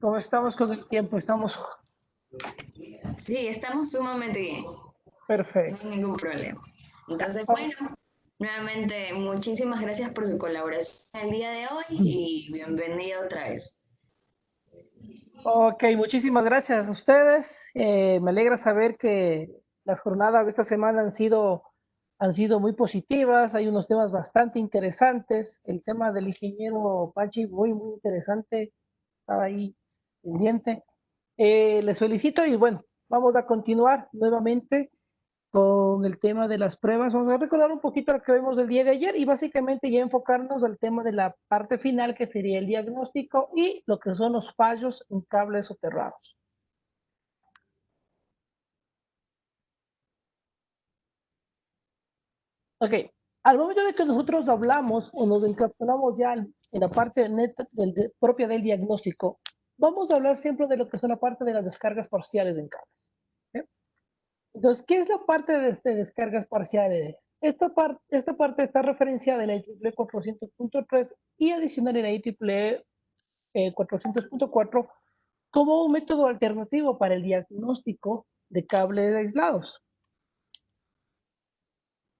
¿Cómo estamos con el tiempo? Estamos Sí, estamos sumamente bien, no perfecto. hay ningún problema. Entonces, Oh, bueno, nuevamente muchísimas gracias por su colaboración el día de hoy y bienvenido otra vez. ok, muchísimas gracias a ustedes. Me alegra saber que las jornadas de esta semana han sido muy positivas. Hay unos temas bastante interesantes. El tema del ingeniero Pachi, muy, muy interesante. Estaba ahí pendiente. Les felicito y bueno, vamos a continuar nuevamente con el tema de las pruebas. Vamos a recordar un poquito lo que vimos el día de ayer y básicamente ya enfocarnos al tema de la parte final, que sería el diagnóstico y lo que son los fallos en cables soterrados. Ok, al momento de que nosotros hablamos o nos encapsulamos ya en la parte neta propia del diagnóstico, vamos a hablar siempre de lo que son la parte de las descargas parciales en cables. ¿Ok? Entonces, ¿qué es la parte de descargas parciales? Esta parte está referenciada en la IEEE 400.3 y adicional en la IEEE 400.4 como un método alternativo para el diagnóstico de cables aislados.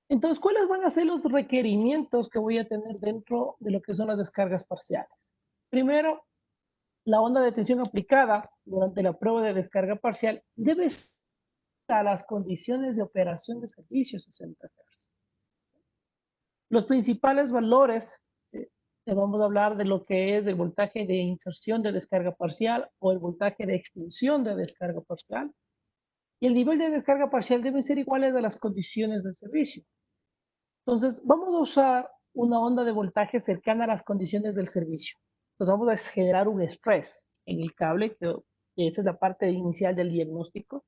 Entonces, ¿cuáles van a ser los requerimientos que voy a tener dentro de lo que son las descargas parciales? Primero, la onda de tensión aplicada durante la prueba de descarga parcial debe estar a las condiciones de operación de servicio 60 Hz. Los principales valores, vamos a hablar de lo que es el voltaje de inserción de descarga parcial o el voltaje de extinción de descarga parcial. Y el nivel de descarga parcial deben ser iguales a las condiciones del servicio. Entonces, vamos a usar una onda de voltaje cercana a las condiciones del servicio. Entonces, vamos a generar un estrés en el cable, que esta es la parte inicial del diagnóstico,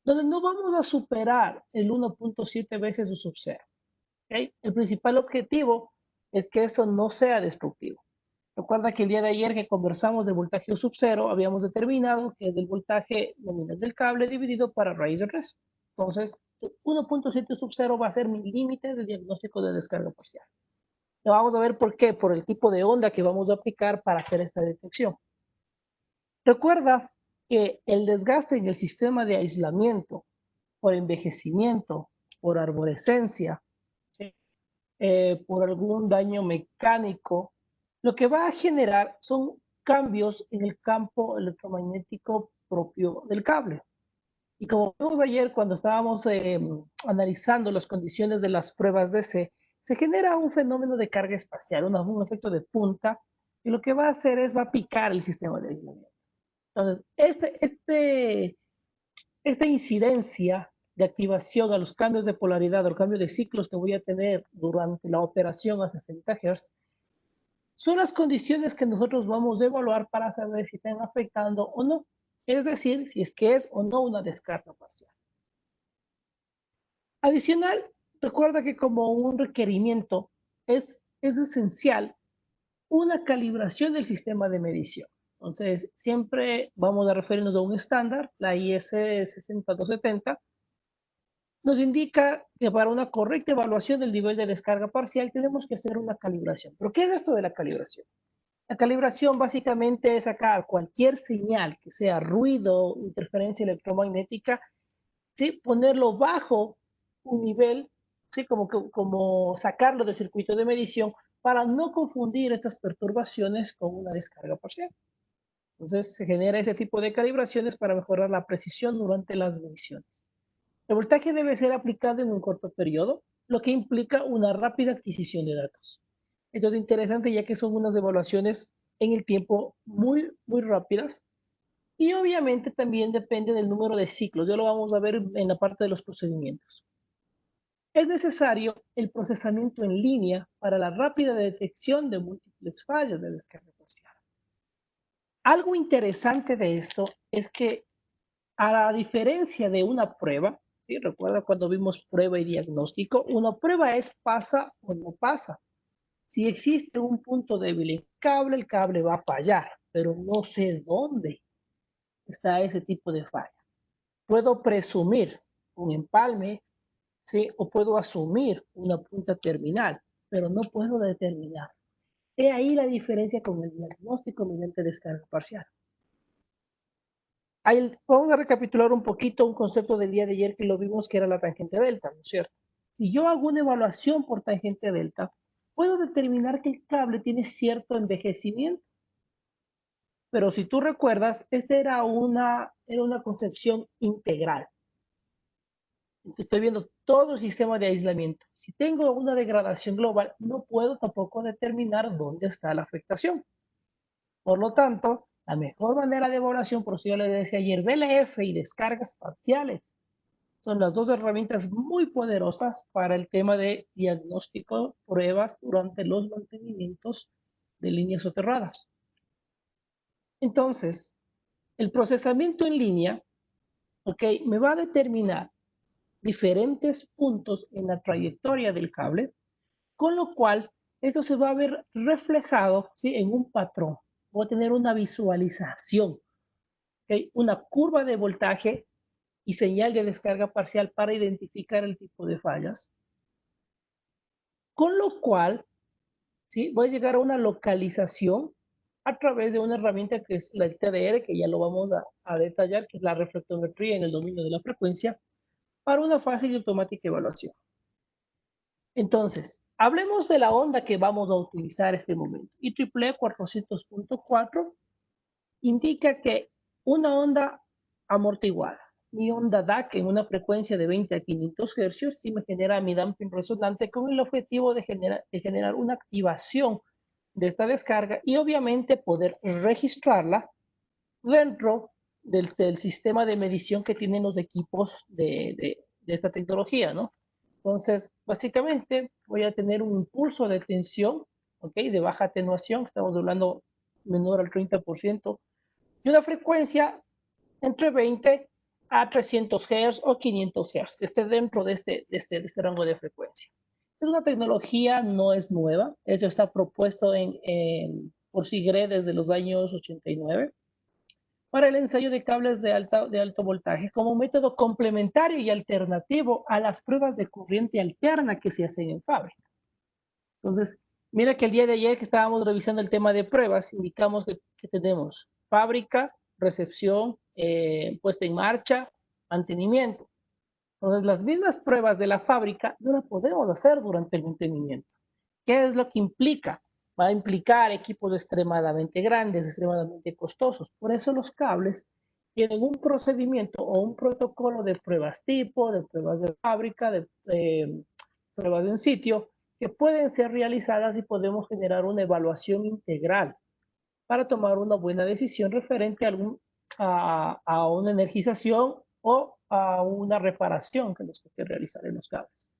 donde no vamos a superar el 1.7 veces su sub-cero. ¿Okay? El principal objetivo es que esto no sea destructivo. Recuerda que el día de ayer que conversamos del voltaje sub-cero, habíamos determinado que es el voltaje nominal del cable dividido para raíz de 3. Entonces, 1.7 sub-cero va a ser mi límite de diagnóstico de descarga parcial. Lo vamos a ver por qué, por el tipo de onda que vamos a aplicar para hacer esta detección. Recuerda que el desgaste en el sistema de aislamiento por envejecimiento, por arborescencia, por algún daño mecánico, lo que va a generar son cambios en el campo electromagnético propio del cable. Y como vimos ayer cuando estábamos analizando las condiciones de las pruebas DC, se genera un fenómeno de carga espacial, un efecto de punta, y lo que va a hacer es va a picar el sistema de aislamiento. Entonces, esta incidencia de activación a los cambios de polaridad o el cambio de ciclos que voy a tener durante la operación a 60 Hz son las condiciones que nosotros vamos a evaluar para saber si están afectando o no. Es decir, si es que es o no una descarga parcial. Adicional, recuerda que como un requerimiento es esencial una calibración del sistema de medición. Entonces, siempre vamos a referirnos a un estándar, la IS 6270, nos indica que para una correcta evaluación del nivel de descarga parcial tenemos que hacer una calibración. ¿Pero qué es esto de la calibración? La calibración básicamente es sacar cualquier señal que sea ruido, interferencia electromagnética, ¿sí? Ponerlo bajo un nivel, ¿sí? Como sacarlo del circuito de medición para no confundir estas perturbaciones con una descarga parcial. Entonces se genera ese tipo de calibraciones para mejorar la precisión durante las mediciones. El voltaje debe ser aplicado en un corto periodo, lo que implica una rápida adquisición de datos. Entonces, interesante ya que son unas evaluaciones en el tiempo muy, muy rápidas. Y obviamente también depende del número de ciclos. Ya lo vamos a ver en la parte de los procedimientos. Es necesario el procesamiento en línea para la rápida detección de múltiples fallas de descarga parcial. Algo interesante de esto es que a la diferencia de una prueba, ¿sí? Recuerda cuando vimos prueba y diagnóstico, una prueba es pasa o no pasa. Si existe un punto débil en el cable va a fallar, pero no sé dónde está ese tipo de falla. Puedo presumir un empalme, ¿sí? O puedo asumir una punta terminal, pero no puedo determinar. He ahí la diferencia con el diagnóstico mediante descarga parcial. Vamos a recapitular un poquito un concepto del día de ayer que lo vimos que era la tangente delta, ¿no es cierto? Si yo hago una evaluación por tangente delta, puedo determinar que el cable tiene cierto envejecimiento. Pero si tú recuerdas, esta era una concepción integral. Estoy viendo todo el sistema de aislamiento. Si tengo una degradación global, no puedo tampoco determinar dónde está la afectación. Por lo tanto, la mejor manera de evaluación, por eso yo le decía ayer, BLF y descargas parciales, son las dos herramientas muy poderosas para el tema de diagnóstico, pruebas durante los mantenimientos de líneas soterradas. Entonces, el procesamiento en línea, ¿ok? Me va a determinar diferentes puntos en la trayectoria del cable, con lo cual eso se va a ver reflejado, ¿sí? En un patrón. Voy a tener una visualización, ¿okay? Una curva de voltaje y señal de descarga parcial para identificar el tipo de fallas. Con lo cual, ¿sí? Voy a llegar a una localización a través de una herramienta que es la TDR, que ya lo vamos a detallar, que es la reflectometría en el dominio de la frecuencia, para una fácil y automática evaluación. Entonces, hablemos de la onda que vamos a utilizar este momento. IEEE 400.4 indica que una onda amortiguada, mi onda DAC en una frecuencia de 20 a 500 Hz, sí me genera mi damping resonante con el objetivo de generar una activación de esta descarga y obviamente poder registrarla dentro del sistema de medición que tienen los equipos de esta tecnología, ¿no? Entonces, básicamente voy a tener un impulso de tensión, ¿ok? De baja atenuación, estamos hablando menor al 30%, y una frecuencia entre 20 a 300 Hz o 500 Hz, que esté dentro de este rango de frecuencia. Es una tecnología, no es nueva, eso está propuesto por SIGRE desde los años 89 para el ensayo de cables de alto voltaje como método complementario y alternativo a las pruebas de corriente alterna que se hacen en fábrica. Entonces, mira que el día de ayer que estábamos revisando el tema de pruebas, indicamos que tenemos fábrica, recepción, puesta en marcha, mantenimiento. Entonces, las mismas pruebas de la fábrica no las podemos hacer durante el mantenimiento. ¿Qué es lo que implica? Va a implicar equipos extremadamente grandes, extremadamente costosos. Por eso los cables tienen un procedimiento o un protocolo de pruebas tipo, de pruebas de fábrica, de pruebas en sitio, que pueden ser realizadas y podemos generar una evaluación integral para tomar una buena decisión referente a una energización o a una reparación que nos toque realizar en los cables.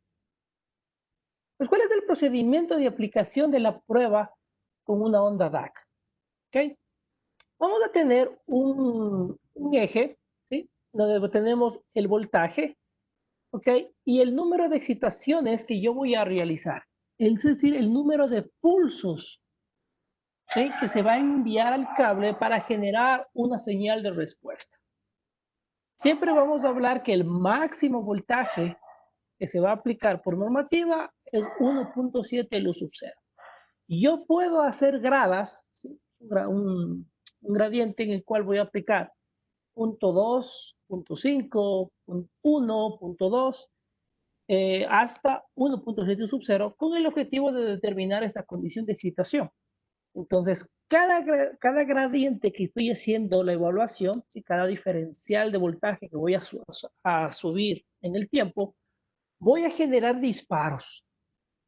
Pues, ¿cuál es el procedimiento de aplicación de la prueba con una onda DAC? ¿Okay? Vamos a tener un eje, ¿sí? Donde tenemos el voltaje, ¿ok? Y el número de excitaciones que yo voy a realizar. Es decir, el número de pulsos, ¿sí? Que se va a enviar al cable para generar una señal de respuesta. Siempre vamos a hablar que el máximo voltaje que se va a aplicar por normativa es 1.7 luz sub 0. Yo puedo hacer gradas, ¿sí? Un gradiente en el cual voy a aplicar punto 2, punto 5, punto 1, punto 2, hasta 1.7 sub 0, con el objetivo de determinar esta condición de excitación. Entonces, cada gradiente que estoy haciendo la evaluación, ¿sí? Cada diferencial de voltaje que voy a subir en el tiempo, voy a generar disparos.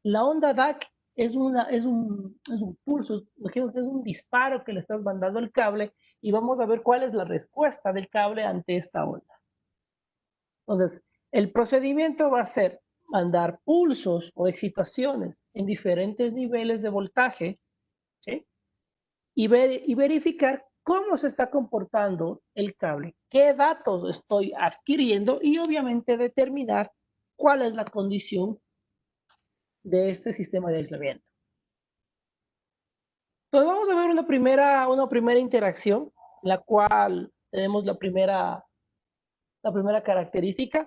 La onda DAC es un pulso, es un disparo que le estás mandando al cable y vamos a ver cuál es la respuesta del cable ante esta onda. Entonces, el procedimiento va a ser mandar pulsos o excitaciones en diferentes niveles de voltaje, ¿sí? Y verificar cómo se está comportando el cable, qué datos estoy adquiriendo y obviamente determinar cuál es la condición de este sistema de aislamiento. Entonces vamos a ver una primera interacción, la cual tenemos la primera característica,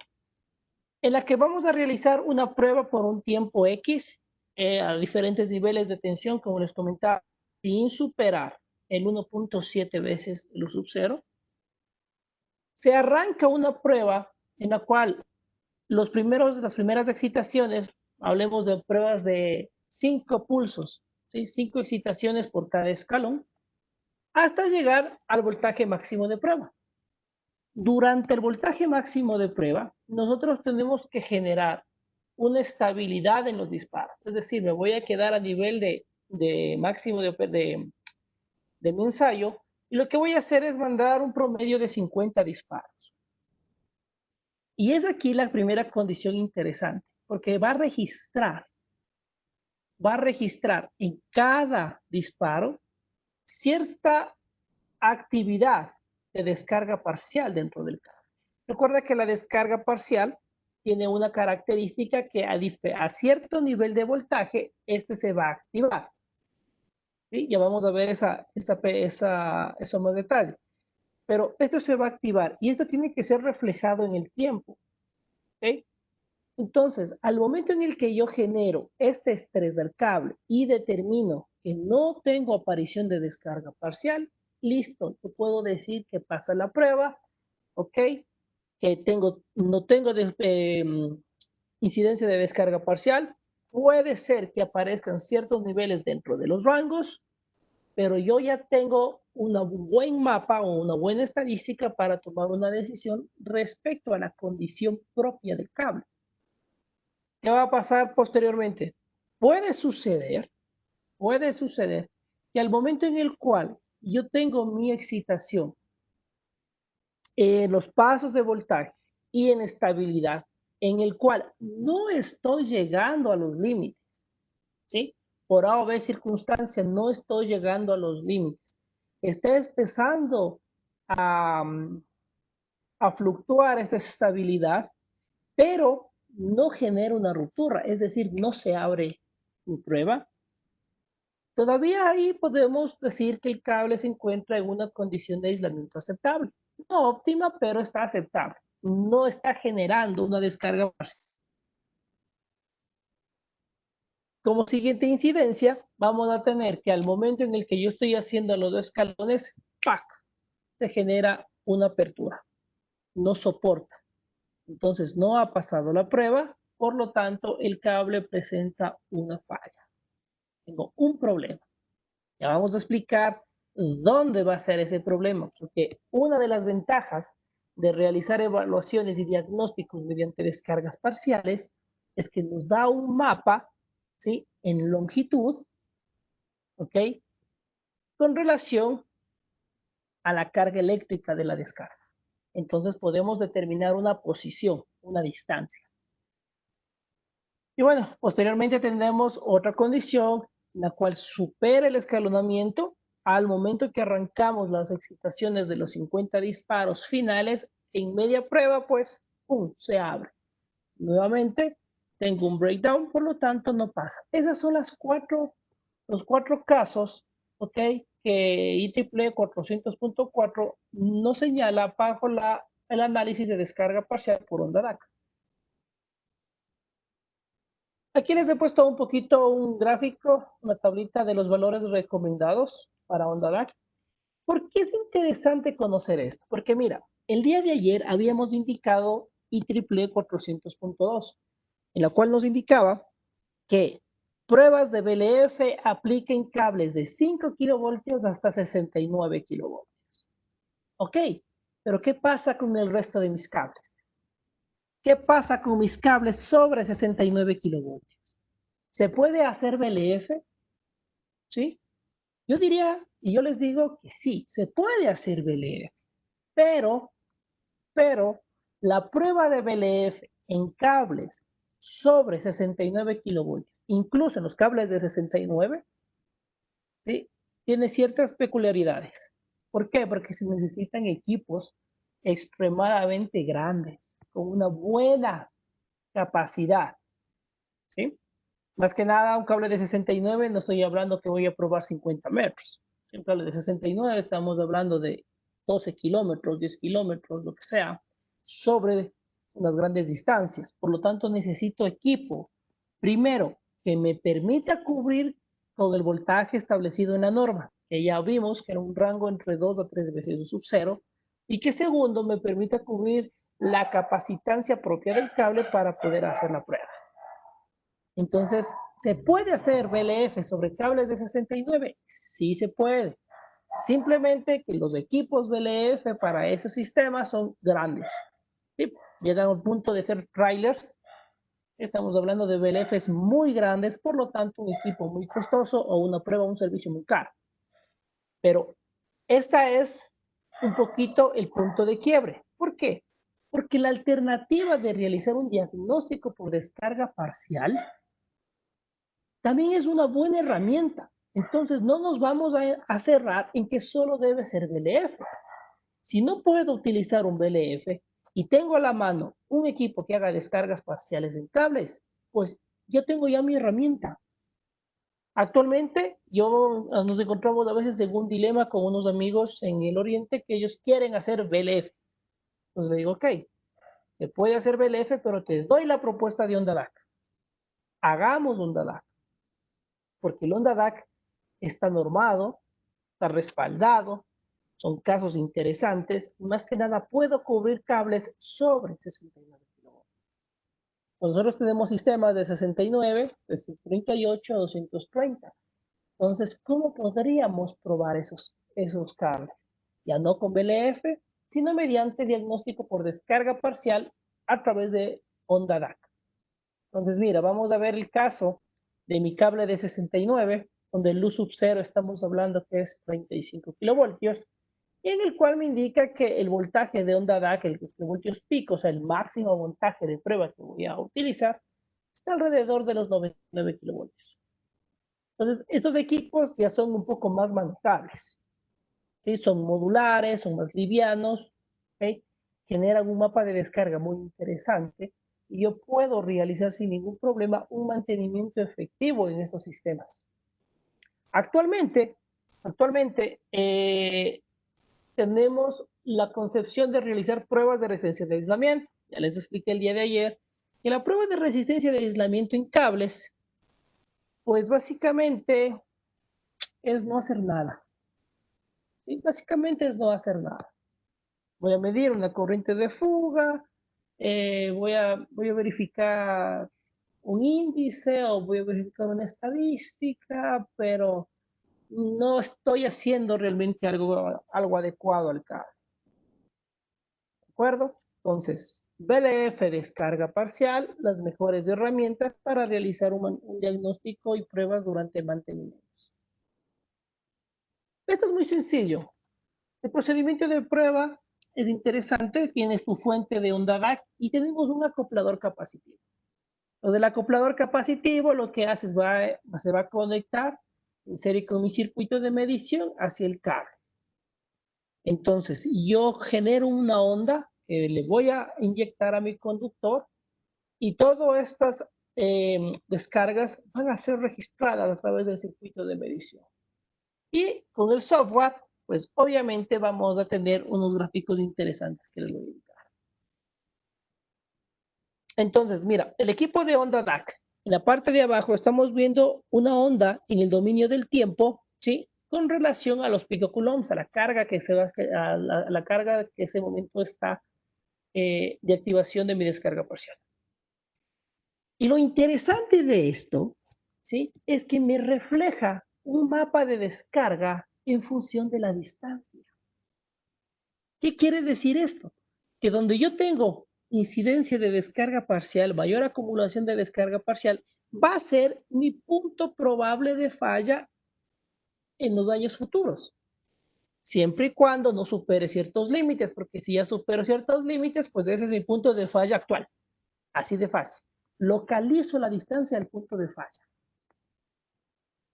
en la que vamos a realizar una prueba por un tiempo X a diferentes niveles de tensión, como les comentaba, sin superar el 1.7 veces luz sub 0. se arranca una prueba en la cual las primeras excitaciones, hablemos de pruebas de 5 pulsos, ¿sí? 5 excitaciones por cada escalón, hasta llegar al voltaje máximo de prueba. Durante el voltaje máximo de prueba, nosotros tenemos que generar una estabilidad en los disparos. Es decir, me voy a quedar a nivel de máximo de mi ensayo y lo que voy a hacer es mandar un promedio de 50 disparos. Y es aquí la primera condición interesante, porque va a registrar en cada disparo cierta actividad de descarga parcial dentro del cable. Recuerda que la descarga parcial tiene una característica que a cierto nivel de voltaje, este se va a activar. ¿Sí? Ya vamos a ver eso más detalle. Pero esto se va a activar y esto tiene que ser reflejado en el tiempo. ¿Okay? Entonces, al momento en el que yo genero este estrés del cable y determino que no tengo aparición de descarga parcial, listo, yo puedo decir que pasa la prueba, ¿ok? Que no tengo incidencia de descarga parcial. Puede ser que aparezcan ciertos niveles dentro de los rangos, pero yo ya tengo un buen mapa o una buena estadística para tomar una decisión respecto a la condición propia del cable. ¿Qué va a pasar posteriormente? Puede suceder que al momento en el cual yo tengo mi excitación en los pasos de voltaje y en estabilidad, en el cual no estoy llegando a los límites, ¿sí? Por A o B circunstancia, no estoy llegando a los límites. Está empezando a, a fluctuar esta estabilidad, pero no genera una ruptura, es decir, no se abre mi prueba. Todavía ahí podemos decir que el cable se encuentra en una condición de aislamiento aceptable. No óptima, pero está aceptable. No está generando una descarga parcial. Como siguiente incidencia, vamos a tener que al momento en el que yo estoy haciendo los 2 escalones, ¡pac!, se genera una apertura. No soporta. Entonces no ha pasado la prueba, por lo tanto el cable presenta una falla. Tengo un problema. Ya vamos a explicar dónde va a ser ese problema, porque una de las ventajas de realizar evaluaciones y diagnósticos mediante descargas parciales es que nos da un mapa, ¿sí?, en longitud, ¿ok?, con relación a la carga eléctrica de la descarga. Entonces podemos determinar una posición, una distancia. Y bueno, posteriormente tendremos otra condición, la cual supera el escalonamiento al momento que arrancamos las excitaciones de los 50 disparos finales. En media prueba, pues, ¡pum!, se abre. Nuevamente, tengo un breakdown, por lo tanto, no pasa. Esas son los 4 casos, ¿ok?, que IEEE 400.4 nos señala bajo el análisis de descarga parcial por onda DAC. Aquí les he puesto un poquito un gráfico, una tablita de los valores recomendados para onda DAC. ¿Por qué es interesante conocer esto? Porque mira, el día de ayer habíamos indicado IEEE 400.2, en la cual nos indicaba que pruebas de BLF apliquen cables de 5 kilovoltios hasta 69 kilovoltios. Ok, pero ¿qué pasa con el resto de mis cables? ¿Qué pasa con mis cables sobre 69 kilovoltios? ¿Se puede hacer BLF? ¿Sí? Yo diría, y yo les digo que sí, se puede hacer BLF, pero la prueba de BLF en cables sobre 69 kilovoltios, incluso en los cables de 69, ¿sí?, tiene ciertas peculiaridades. ¿Por qué? Porque se necesitan equipos extremadamente grandes, con una buena capacidad, ¿sí? Más que nada, un cable de 69, no estoy hablando que voy a probar 50 metros. Un cable de 69 estamos hablando de 12 kilómetros, 10 kilómetros, lo que sea, sobre unas grandes distancias. Por lo tanto, necesito equipo, primero, que me permita cubrir con el voltaje establecido en la norma, que ya vimos que era un rango entre 2 a 3 veces su sub cero, y que segundo me permita cubrir la capacitancia propia del cable para poder hacer la prueba. Entonces, ¿se puede hacer VLF sobre cables de 69? Sí se puede. Simplemente que los equipos VLF para ese sistema son grandes. ¿Sí? Llegan al punto de ser trailers. Estamos hablando de VLFs muy grandes, por lo tanto un equipo muy costoso o una prueba o un servicio muy caro. Pero esta es un poquito el punto de quiebre. ¿Por qué? Porque la alternativa de realizar un diagnóstico por descarga parcial también es una buena herramienta. Entonces no nos vamos a cerrar en que solo debe ser VLF. Si no puedo utilizar un VLF y tengo a la mano un equipo que haga descargas parciales en cables, pues yo tengo ya mi herramienta. Actualmente nos encontramos a veces en un dilema con unos amigos en el oriente que ellos quieren hacer VLF. Entonces le digo, ok, se puede hacer VLF, pero te doy la propuesta de onda DAC. Hagamos onda DAC, porque el onda DAC está normado, está respaldado, son casos interesantes, y más que nada puedo cubrir cables sobre 69 kilovoltios. Nosotros tenemos sistemas de 69, de 138 a 230. Entonces, ¿cómo podríamos probar esos cables? Ya no con VLF, sino mediante diagnóstico por descarga parcial a través de onda DAC. Entonces, mira, vamos a ver el caso de mi cable de 69, donde el luz sub 0 estamos hablando que es 35 kilovoltios, y en el cual me indica que el voltaje de onda DAC, el voltios pico, o sea, el máximo voltaje de prueba que voy a utilizar, está alrededor de los 99 kilovoltios. Entonces, estos equipos ya son un poco más manejables, ¿sí? Son modulares, son más livianos, ¿okay? Generan un mapa de descarga muy interesante y yo puedo realizar sin ningún problema un mantenimiento efectivo en estos sistemas. Actualmente tenemos la concepción de realizar pruebas de resistencia de aislamiento. Ya les expliqué el día de ayer que la prueba de resistencia de aislamiento en cables, pues básicamente es no hacer nada. ¿Sí? Básicamente es no hacer nada. Voy a medir una corriente de fuga, voy a verificar un índice o voy a verificar una estadística, pero no estoy haciendo realmente algo adecuado al caso. ¿De acuerdo? Entonces, VLF descarga parcial, las mejores herramientas para realizar un diagnóstico y pruebas durante mantenimientos. Esto es muy sencillo. El procedimiento de prueba es interesante, tienes tu fuente de onda DAC y tenemos un acoplador capacitivo. Lo del acoplador capacitivo lo que hace es se va a conectar en serie con mi circuito de medición hacia el cable. Entonces, yo genero una onda que le voy a inyectar a mi conductor y todas estas descargas van a ser registradas a través del circuito de medición. Y con el software, pues obviamente vamos a tener unos gráficos interesantes que les voy a indicar. Entonces, mira, el equipo de onda DAC, en la parte de abajo estamos viendo una onda en el dominio del tiempo, ¿sí? Con relación a los picocoulombs, a la carga que la carga que ese momento está de activación de mi descarga parcial. Y lo interesante de esto, ¿sí? Es que me refleja un mapa de descarga en función de la distancia. ¿Qué quiere decir esto? Que donde yo tengo incidencia de descarga parcial, mayor acumulación de descarga parcial, va a ser mi punto probable de falla en los años futuros. Siempre y cuando no supere ciertos límites, porque si ya supero ciertos límites, pues ese es mi punto de falla actual. Así de fácil. Localizo la distancia al punto de falla.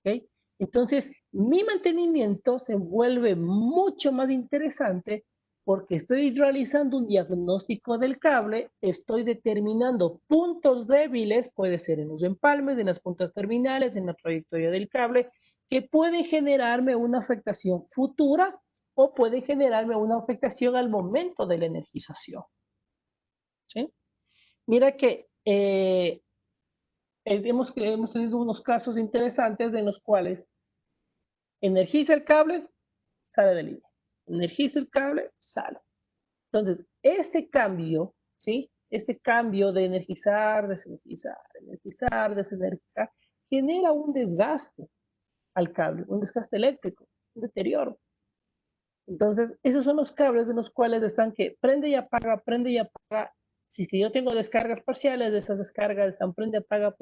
¿Okay? Entonces, mi mantenimiento se vuelve mucho más interesante porque estoy realizando un diagnóstico del cable, estoy determinando puntos débiles, puede ser en los empalmes, en las puntas terminales, en la trayectoria del cable, que pueden generarme una afectación futura o pueden generarme una afectación al momento de la energización. ¿Sí? Mira que hemos tenido unos casos interesantes en los cuales energiza el cable, sale de línea. Energiza el cable, sale. Entonces, este cambio, ¿sí? Este cambio de energizar, desenergizar, energizar, desenergizar, genera un desgaste al cable, un desgaste eléctrico, un deterioro. Entonces, esos son los cables de los cuales están que prende y apaga, prende y apaga. Si es que yo tengo descargas parciales, de esas descargas están prende, apaga,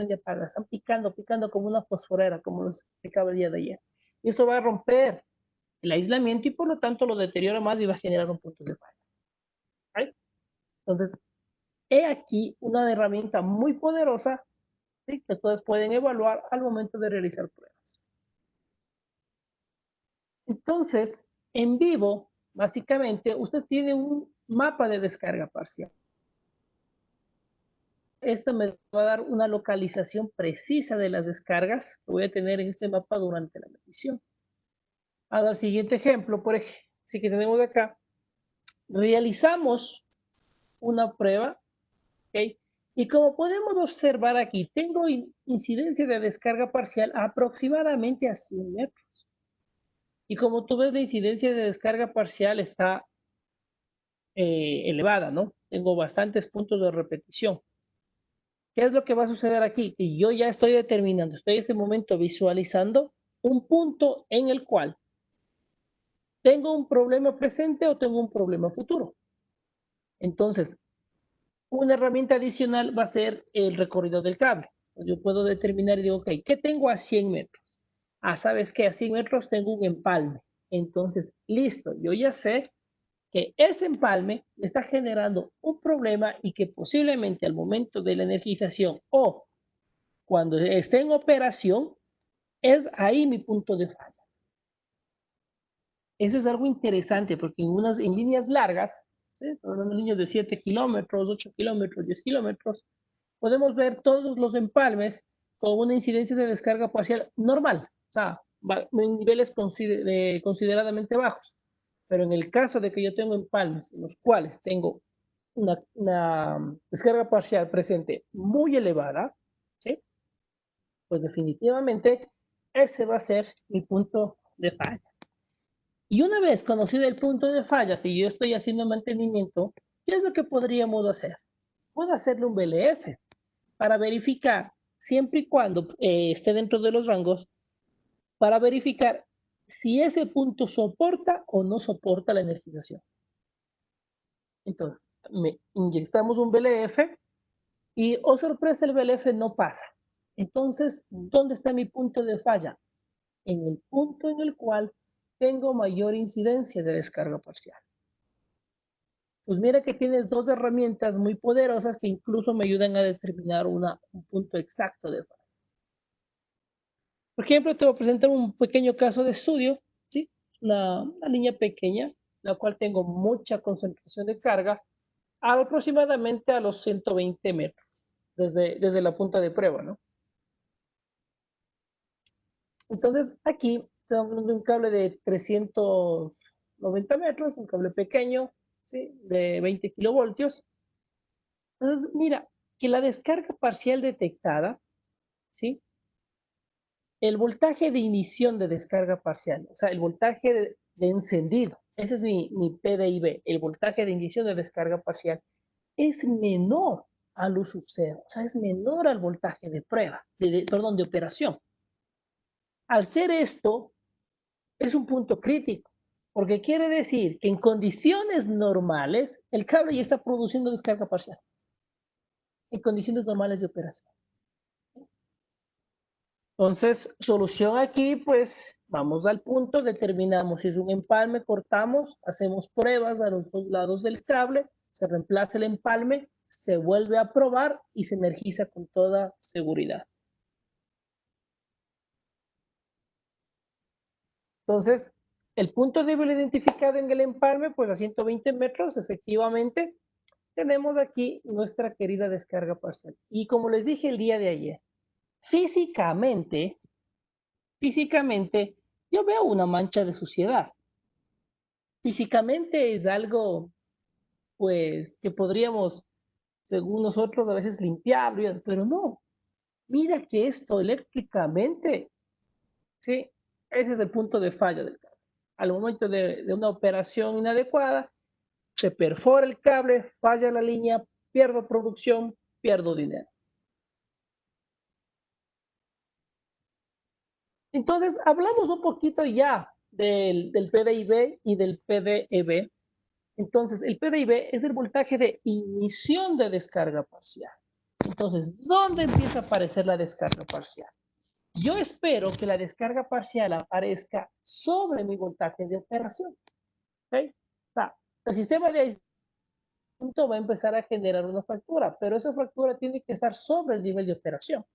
están picando, picando como una fosforera, como los explicaba el día de ayer. Y eso va a romper el aislamiento y por lo tanto lo deteriora más y va a generar un punto de falla. ¿Right? Entonces, he aquí una herramienta muy poderosa, ¿sí?, que todos pueden evaluar al momento de realizar pruebas. Entonces, en vivo, básicamente, usted tiene un mapa de descarga parcial. Esto me va a dar una localización precisa de las descargas que voy a tener en este mapa durante la medición. Ahora, el siguiente ejemplo, por ejemplo, sí que tenemos acá, realizamos una prueba, ¿ok? Y como podemos observar aquí, tengo incidencia de descarga parcial aproximadamente a 100 metros. Y como tú ves, la incidencia de descarga parcial está elevada, ¿no? Tengo bastantes puntos de repetición. ¿Qué es lo que va a suceder aquí? Que yo ya estoy determinando, estoy en este momento visualizando un punto en el cual tengo un problema presente o tengo un problema futuro. Entonces, una herramienta adicional va a ser el recorrido del cable. Yo puedo determinar y digo, ok, ¿qué tengo a 100 metros? Ah, ¿sabes qué? A 100 metros tengo un empalme. Entonces, listo, yo ya sé que ese empalme me está generando un problema y que posiblemente al momento de la energización o cuando esté en operación, es ahí mi punto de falla. Eso es algo interesante porque en líneas largas, ¿sí?, hablando de líneas de 7 kilómetros, 8 kilómetros, 10 kilómetros, podemos ver todos los empalmes con una incidencia de descarga parcial normal, o sea, en niveles consideradamente bajos. Pero en el caso de que yo tengo empalmes en los cuales tengo una descarga parcial presente muy elevada, ¿sí?, pues definitivamente ese va a ser mi punto de falla. Y una vez conocido el punto de falla, si yo estoy haciendo mantenimiento, ¿qué es lo que podríamos hacer? Puedo hacerle un BLF para verificar, siempre y cuando esté dentro de los rangos, para verificar si ese punto soporta o no soporta la energización. Entonces, inyectamos un BLF y, oh sorpresa, el BLF no pasa. Entonces, ¿dónde está mi punto de falla? En el punto en el cual tengo mayor incidencia de descarga parcial. Pues mira que tienes dos herramientas muy poderosas que incluso me ayudan a determinar un punto exacto de falla. Por ejemplo, te voy a presentar un pequeño caso de estudio, ¿sí? Una línea pequeña, la cual tengo mucha concentración de carga, aproximadamente a los 120 metros, desde la punta de prueba, ¿no? Entonces, aquí estamos hablando de un cable de 390 metros, un cable pequeño, ¿sí?, de 20 kilovoltios. Entonces, mira, que la descarga parcial detectada, ¿sí?, el voltaje de inición de descarga parcial, o sea, el voltaje de encendido, ese es mi PDIB, el voltaje de inicio de descarga parcial, es menor a luz sub cero, o sea, es menor al voltaje de prueba, perdón, de operación. Al ser esto, es un punto crítico, porque quiere decir que en condiciones normales, el cable ya está produciendo descarga parcial, en condiciones normales de operación. Entonces, solución aquí, pues vamos al punto, determinamos si es un empalme, cortamos, hacemos pruebas a los dos lados del cable, se reemplaza el empalme, se vuelve a probar y se energiza con toda seguridad. Entonces, el punto débil identificado en el empalme, pues a 120 metros, efectivamente, tenemos aquí nuestra querida descarga parcial. Y como les dije el día de ayer, físicamente, yo veo una mancha de suciedad. Físicamente es algo, pues, que podríamos, según nosotros, a veces limpiarlo, pero no. Mira que esto eléctricamente, sí, ese es el punto de falla del cable. Al momento de una operación inadecuada, se perfora el cable, falla la línea, pierdo producción, pierdo dinero. Entonces, hablamos un poquito ya del PDIV y del PDEV. Entonces, el PDIV es el voltaje de ignición de descarga parcial. Entonces, ¿dónde empieza a aparecer la descarga parcial? Yo espero que la descarga parcial aparezca sobre mi voltaje de operación. ¿Okay? O sea, el sistema de aislamiento va a empezar a generar una fractura, pero esa fractura tiene que estar sobre el nivel de operación.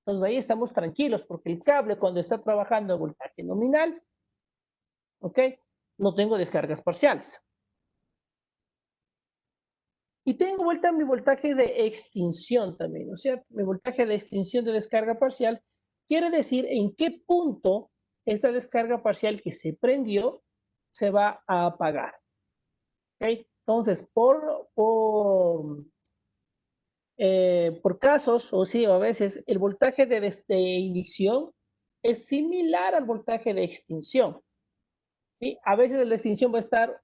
Entonces ahí estamos tranquilos porque el cable cuando está trabajando a voltaje nominal, ¿ok? No tengo descargas parciales. Y tengo vuelta mi voltaje de extinción también, ¿no es cierto? Mi voltaje de extinción de descarga parcial quiere decir en qué punto esta descarga parcial que se prendió se va a apagar. ¿Ok? Entonces, por casos, o sí, o a veces, el voltaje de ignición es similar al voltaje de extinción. ¿Sí? A veces la extinción va a estar,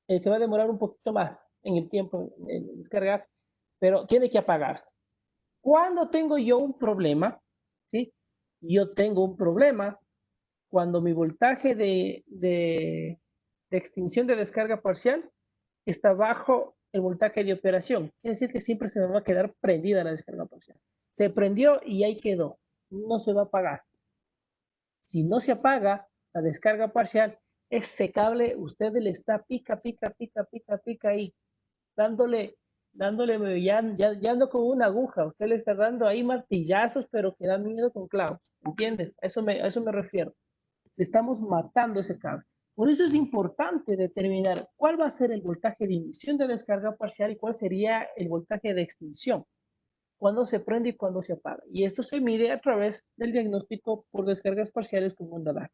se va a demorar un poquito más en el tiempo en descargar, pero tiene que apagarse. Cuando tengo yo un problema, ¿sí? Yo tengo un problema cuando mi voltaje de extinción de descarga parcial está bajo el voltaje de operación. Quiere decir que siempre se me va a quedar prendida la descarga parcial. Se prendió y ahí quedó. No se va a apagar. Si no se apaga la descarga parcial, ese cable usted le está pica, pica, pica, pica, pica ahí, dándole, ya ando con una aguja. Usted le está dando ahí martillazos, pero que dan miedo con clavos. ¿Entiendes? A eso me refiero. Le estamos matando ese cable. Por eso es importante determinar cuál va a ser el voltaje de ignición de descarga parcial y cuál sería el voltaje de extinción, cuándo se prende y cuándo se apaga. Y esto se mide a través del diagnóstico por descargas parciales con onda DAC.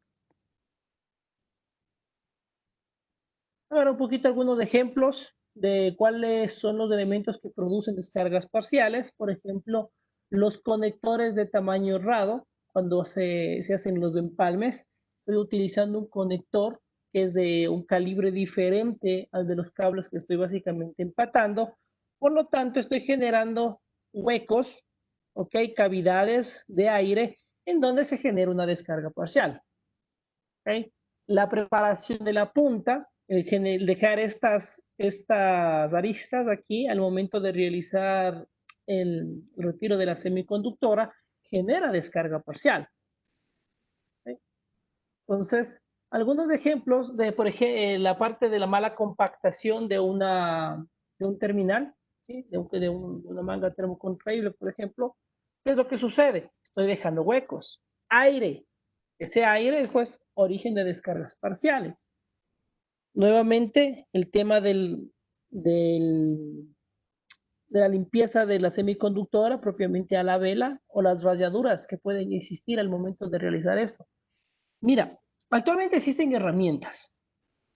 Ahora un poquito algunos ejemplos de cuáles son los elementos que producen descargas parciales. Por ejemplo, los conectores de tamaño errado, cuando se hacen los empalmes, estoy utilizando un conector que es de un calibre diferente al de los cables que estoy básicamente empatando. Por lo tanto, estoy generando huecos, ¿ok? Cavidades de aire en donde se genera una descarga parcial. ¿Okay? La preparación de la punta, el dejar estas aristas aquí al momento de realizar el retiro de la semiconductora, genera descarga parcial. ¿Okay? Entonces, algunos ejemplos de, por ejemplo, la parte de la mala compactación de un terminal, ¿sí? de una manga termocontraíble, por ejemplo. ¿Qué es lo que sucede? Estoy dejando huecos. Aire. Ese aire es, pues, origen de descargas parciales. Nuevamente, el tema de la limpieza de la semiconductora propiamente a la vela o las rayaduras que pueden existir al momento de realizar esto. Mira, actualmente existen herramientas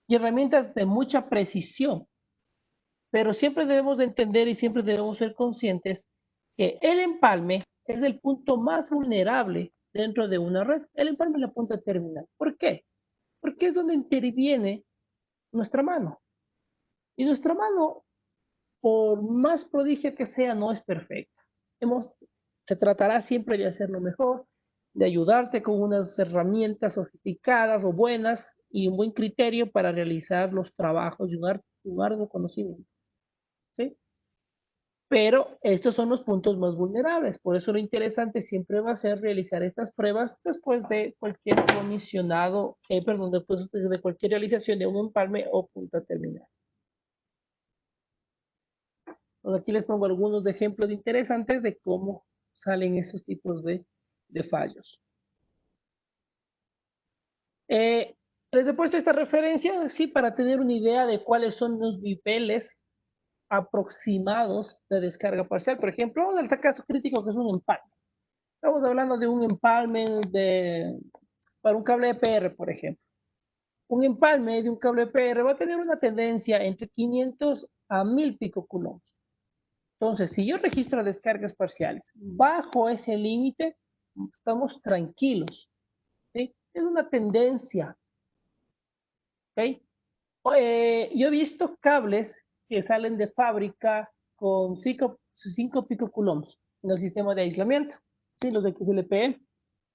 y herramientas de mucha precisión, pero siempre debemos de entender y siempre debemos ser conscientes que el empalme es el punto más vulnerable dentro de una red. El empalme es la punta terminal. ¿Por qué? Porque es donde interviene nuestra mano. Y nuestra mano, por más prodigio que sea, no es perfecta. Se tratará siempre de hacerlo mejor, de ayudarte con unas herramientas sofisticadas o buenas y un buen criterio para realizar los trabajos y un arduo conocimiento. ¿Sí? Pero estos son los puntos más vulnerables. Por eso lo interesante siempre va a ser realizar estas pruebas después de cualquier comisionado, después de cualquier realización de un empalme o punta terminal. Pues aquí les pongo algunos ejemplos interesantes de cómo salen esos tipos de fallos. Les he puesto esta referencia, sí, para tener una idea de cuáles son los niveles aproximados de descarga parcial. Por ejemplo, el caso crítico que es un empalme. Estamos hablando de un empalme para un cable EPR, por ejemplo. Un empalme de un cable EPR va a tener una tendencia entre 500 a 1000 picocoulombs. Entonces, si yo registro descargas parciales bajo ese límite, estamos tranquilos. ¿Sí? Es una tendencia. ¿Okay? Yo he visto cables que salen de fábrica con 5 picocoulombs en el sistema de aislamiento, ¿sí? Los de XLPE.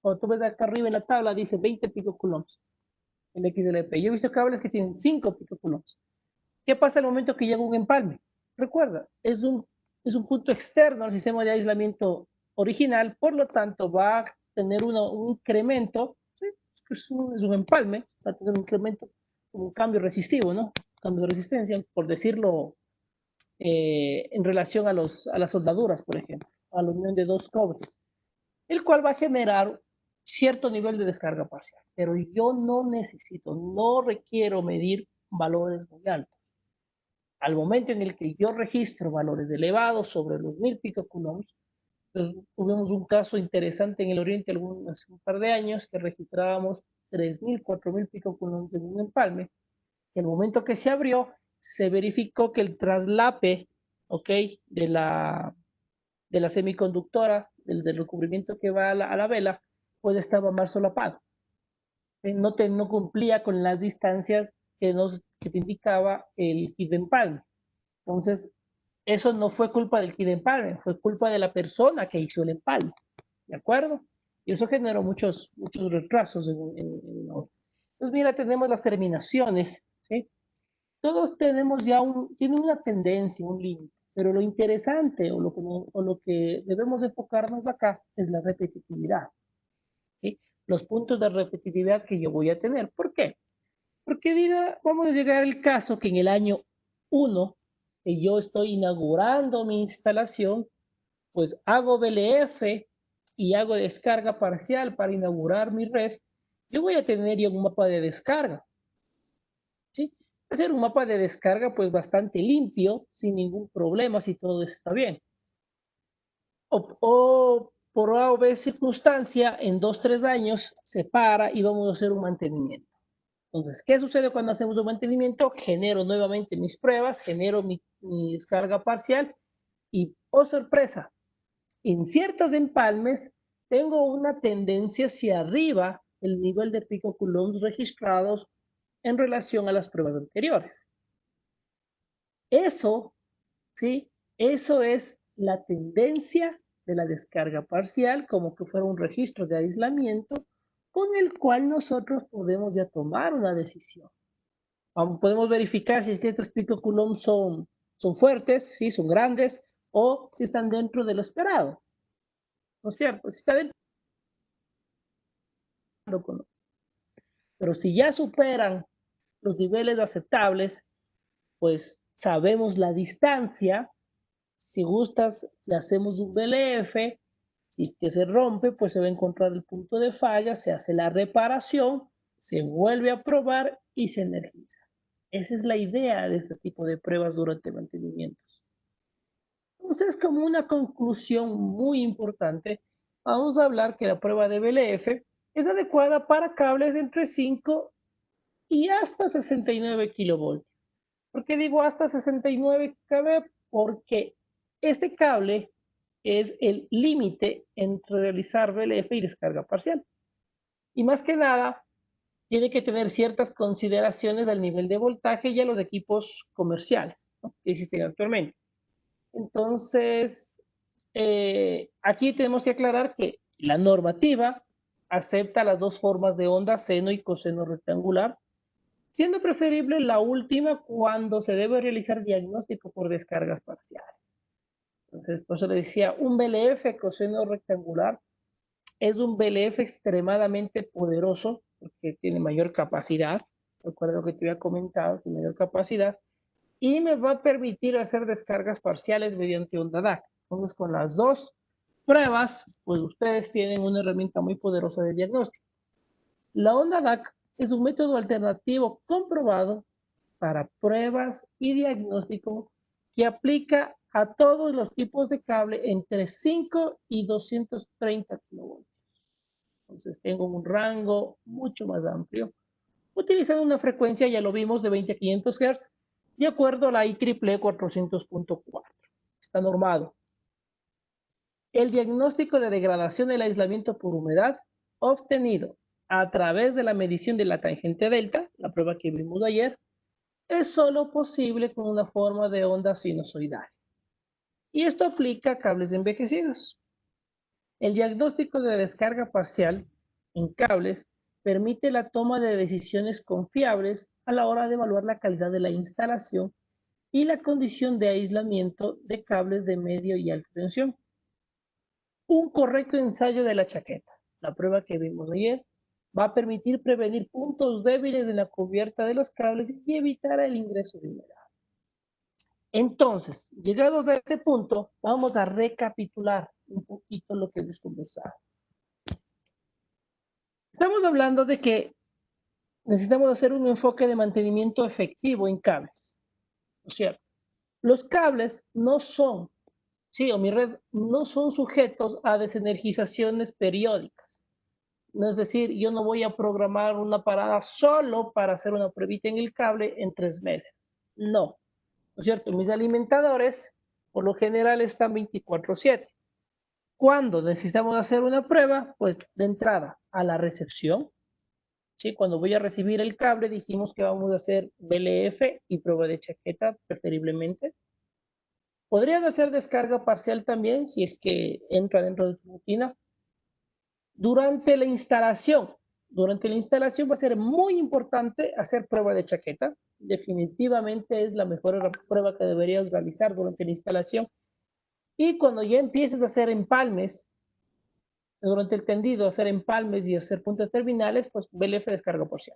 Cuando tú ves acá arriba en la tabla, dice 20 picocoulombs el XLPE. Yo he visto cables que tienen 5 picocoulombs. ¿Qué pasa al momento que llega un empalme? Recuerda, es un punto externo al sistema de aislamiento original, por lo tanto va a tener un incremento, ¿sí? Es un empalme, va a tener un incremento, un cambio resistivo, ¿no? Cambio de resistencia, por decirlo, en relación a las soldaduras, por ejemplo, a la unión de dos cobres, el cual va a generar cierto nivel de descarga parcial. Pero yo no requiero medir valores muy altos. Al momento en el que yo registro valores elevados sobre los 1000 picocoulombs, pues, tuvimos un caso interesante en el Oriente hace un par de años que registrábamos 3000, 4000 picocoulombs en un empalme. En el momento que se abrió, se verificó que el traslape, ¿ok? de la, de la semiconductora, del recubrimiento que va a la vela, pues estaba mal solapado. No cumplía con las distancias que te indicaba el kit de empalme. Entonces, eso no fue culpa del kit de empalme, fue culpa de la persona que hizo el empalme, ¿de acuerdo? Y eso generó muchos retrasos Entonces, mira, tenemos las terminaciones, ¿sí? Todos tenemos ya tiene una tendencia, un límite, pero lo interesante o lo que debemos enfocarnos acá es la repetitividad, ¿sí? Los puntos de repetitividad que yo voy a tener. ¿Por qué? Porque vamos a llegar al caso que en el año 1, que yo estoy inaugurando mi instalación, pues hago BLF y hago descarga parcial para inaugurar mi red. Yo voy a tener ya un mapa de descarga, ¿sí? Hacer un mapa de descarga pues bastante limpio, sin ningún problema, si todo está bien. O por A o B circunstancia, en 2, 3 años se para y vamos a hacer un mantenimiento. Entonces, ¿qué sucede cuando hacemos un mantenimiento? Genero nuevamente mis pruebas, genero mi descarga parcial y, oh sorpresa, en ciertos empalmes tengo una tendencia hacia arriba el nivel de picocoulombs registrados en relación a las pruebas anteriores. Eso, ¿sí? Eso es la tendencia de la descarga parcial, como que fuera un registro de aislamiento con el cual nosotros podemos ya tomar una decisión. Podemos verificar si es que estos picocoulombs son fuertes, ¿sí? Son grandes, o si están dentro de lo esperado, ¿no es cierto? Si está dentro, pero si ya superan los niveles aceptables, pues sabemos la distancia. Si gustas, le hacemos un BLF. Si es que se rompe, pues se va a encontrar el punto de falla, se hace la reparación, se vuelve a probar y se energiza. Esa es la idea de este tipo de pruebas durante mantenimientos. Entonces, como una conclusión muy importante, vamos a hablar que la prueba de BLF es adecuada para cables entre 5 y hasta 69 kilovoltios. ¿Por qué digo hasta 69 kV? Porque este cable es el límite entre realizar BLF y descarga parcial. Y más que nada, tiene que tener ciertas consideraciones al nivel de voltaje y a los equipos comerciales, ¿no?, que existen actualmente. Entonces, aquí tenemos que aclarar que la normativa acepta las dos formas de onda, seno y coseno rectangular, siendo preferible la última cuando se debe realizar diagnóstico por descargas parciales. Entonces, por eso le decía, un BLF coseno rectangular es un BLF extremadamente poderoso porque tiene mayor capacidad. Recuerda lo que te había comentado, tiene mayor capacidad y me va a permitir hacer descargas parciales mediante onda DAC. Entonces, con las dos pruebas, pues ustedes tienen una herramienta muy poderosa de diagnóstico. La onda DAC es un método alternativo comprobado para pruebas y diagnóstico que aplica a todos los tipos de cable entre 5 y 230 kilovoltios. Entonces tengo un rango mucho más amplio, utilizando una frecuencia, ya lo vimos, de 20 a 500 Hz, de acuerdo a la IEEE 400.4. Está normado. El diagnóstico de degradación del aislamiento por humedad obtenido a través de la medición de la tangente delta, la prueba que vimos ayer, es solo posible con una forma de onda sinusoidal. Y esto aplica a cables envejecidos. El diagnóstico de descarga parcial en cables permite la toma de decisiones confiables a la hora de evaluar la calidad de la instalación y la condición de aislamiento de cables de medio y alta tensión. Un correcto ensayo de la chaqueta, la prueba que vimos ayer, va a permitir prevenir puntos débiles en la cubierta de los cables y evitar el ingreso de humedad. Entonces, llegados a este punto, vamos a recapitular un poquito lo que hemos conversado. Estamos hablando de que necesitamos hacer un enfoque de mantenimiento efectivo en cables, ¿no es cierto? Los cables no son, sí, o mi red, no son sujetos a desenergizaciones periódicas. No es decir, yo no voy a programar una parada solo para hacer una pruebita en el cable en 3 meses. No, ¿no es cierto? Mis alimentadores, por lo general, están 24/7. Cuando necesitamos hacer una prueba, pues de entrada a la recepción, ¿sí? Cuando voy a recibir el cable, dijimos que vamos a hacer BLF y prueba de chaqueta, preferiblemente. Podrías hacer descarga parcial también, si es que entra dentro de tu rutina. Durante la instalación, va a ser muy importante hacer prueba de chaqueta. Definitivamente es la mejor prueba que deberías realizar durante la instalación. Y cuando ya empieces a hacer empalmes, durante el tendido, hacer empalmes y hacer puntas terminales, pues BLF descarga parcial.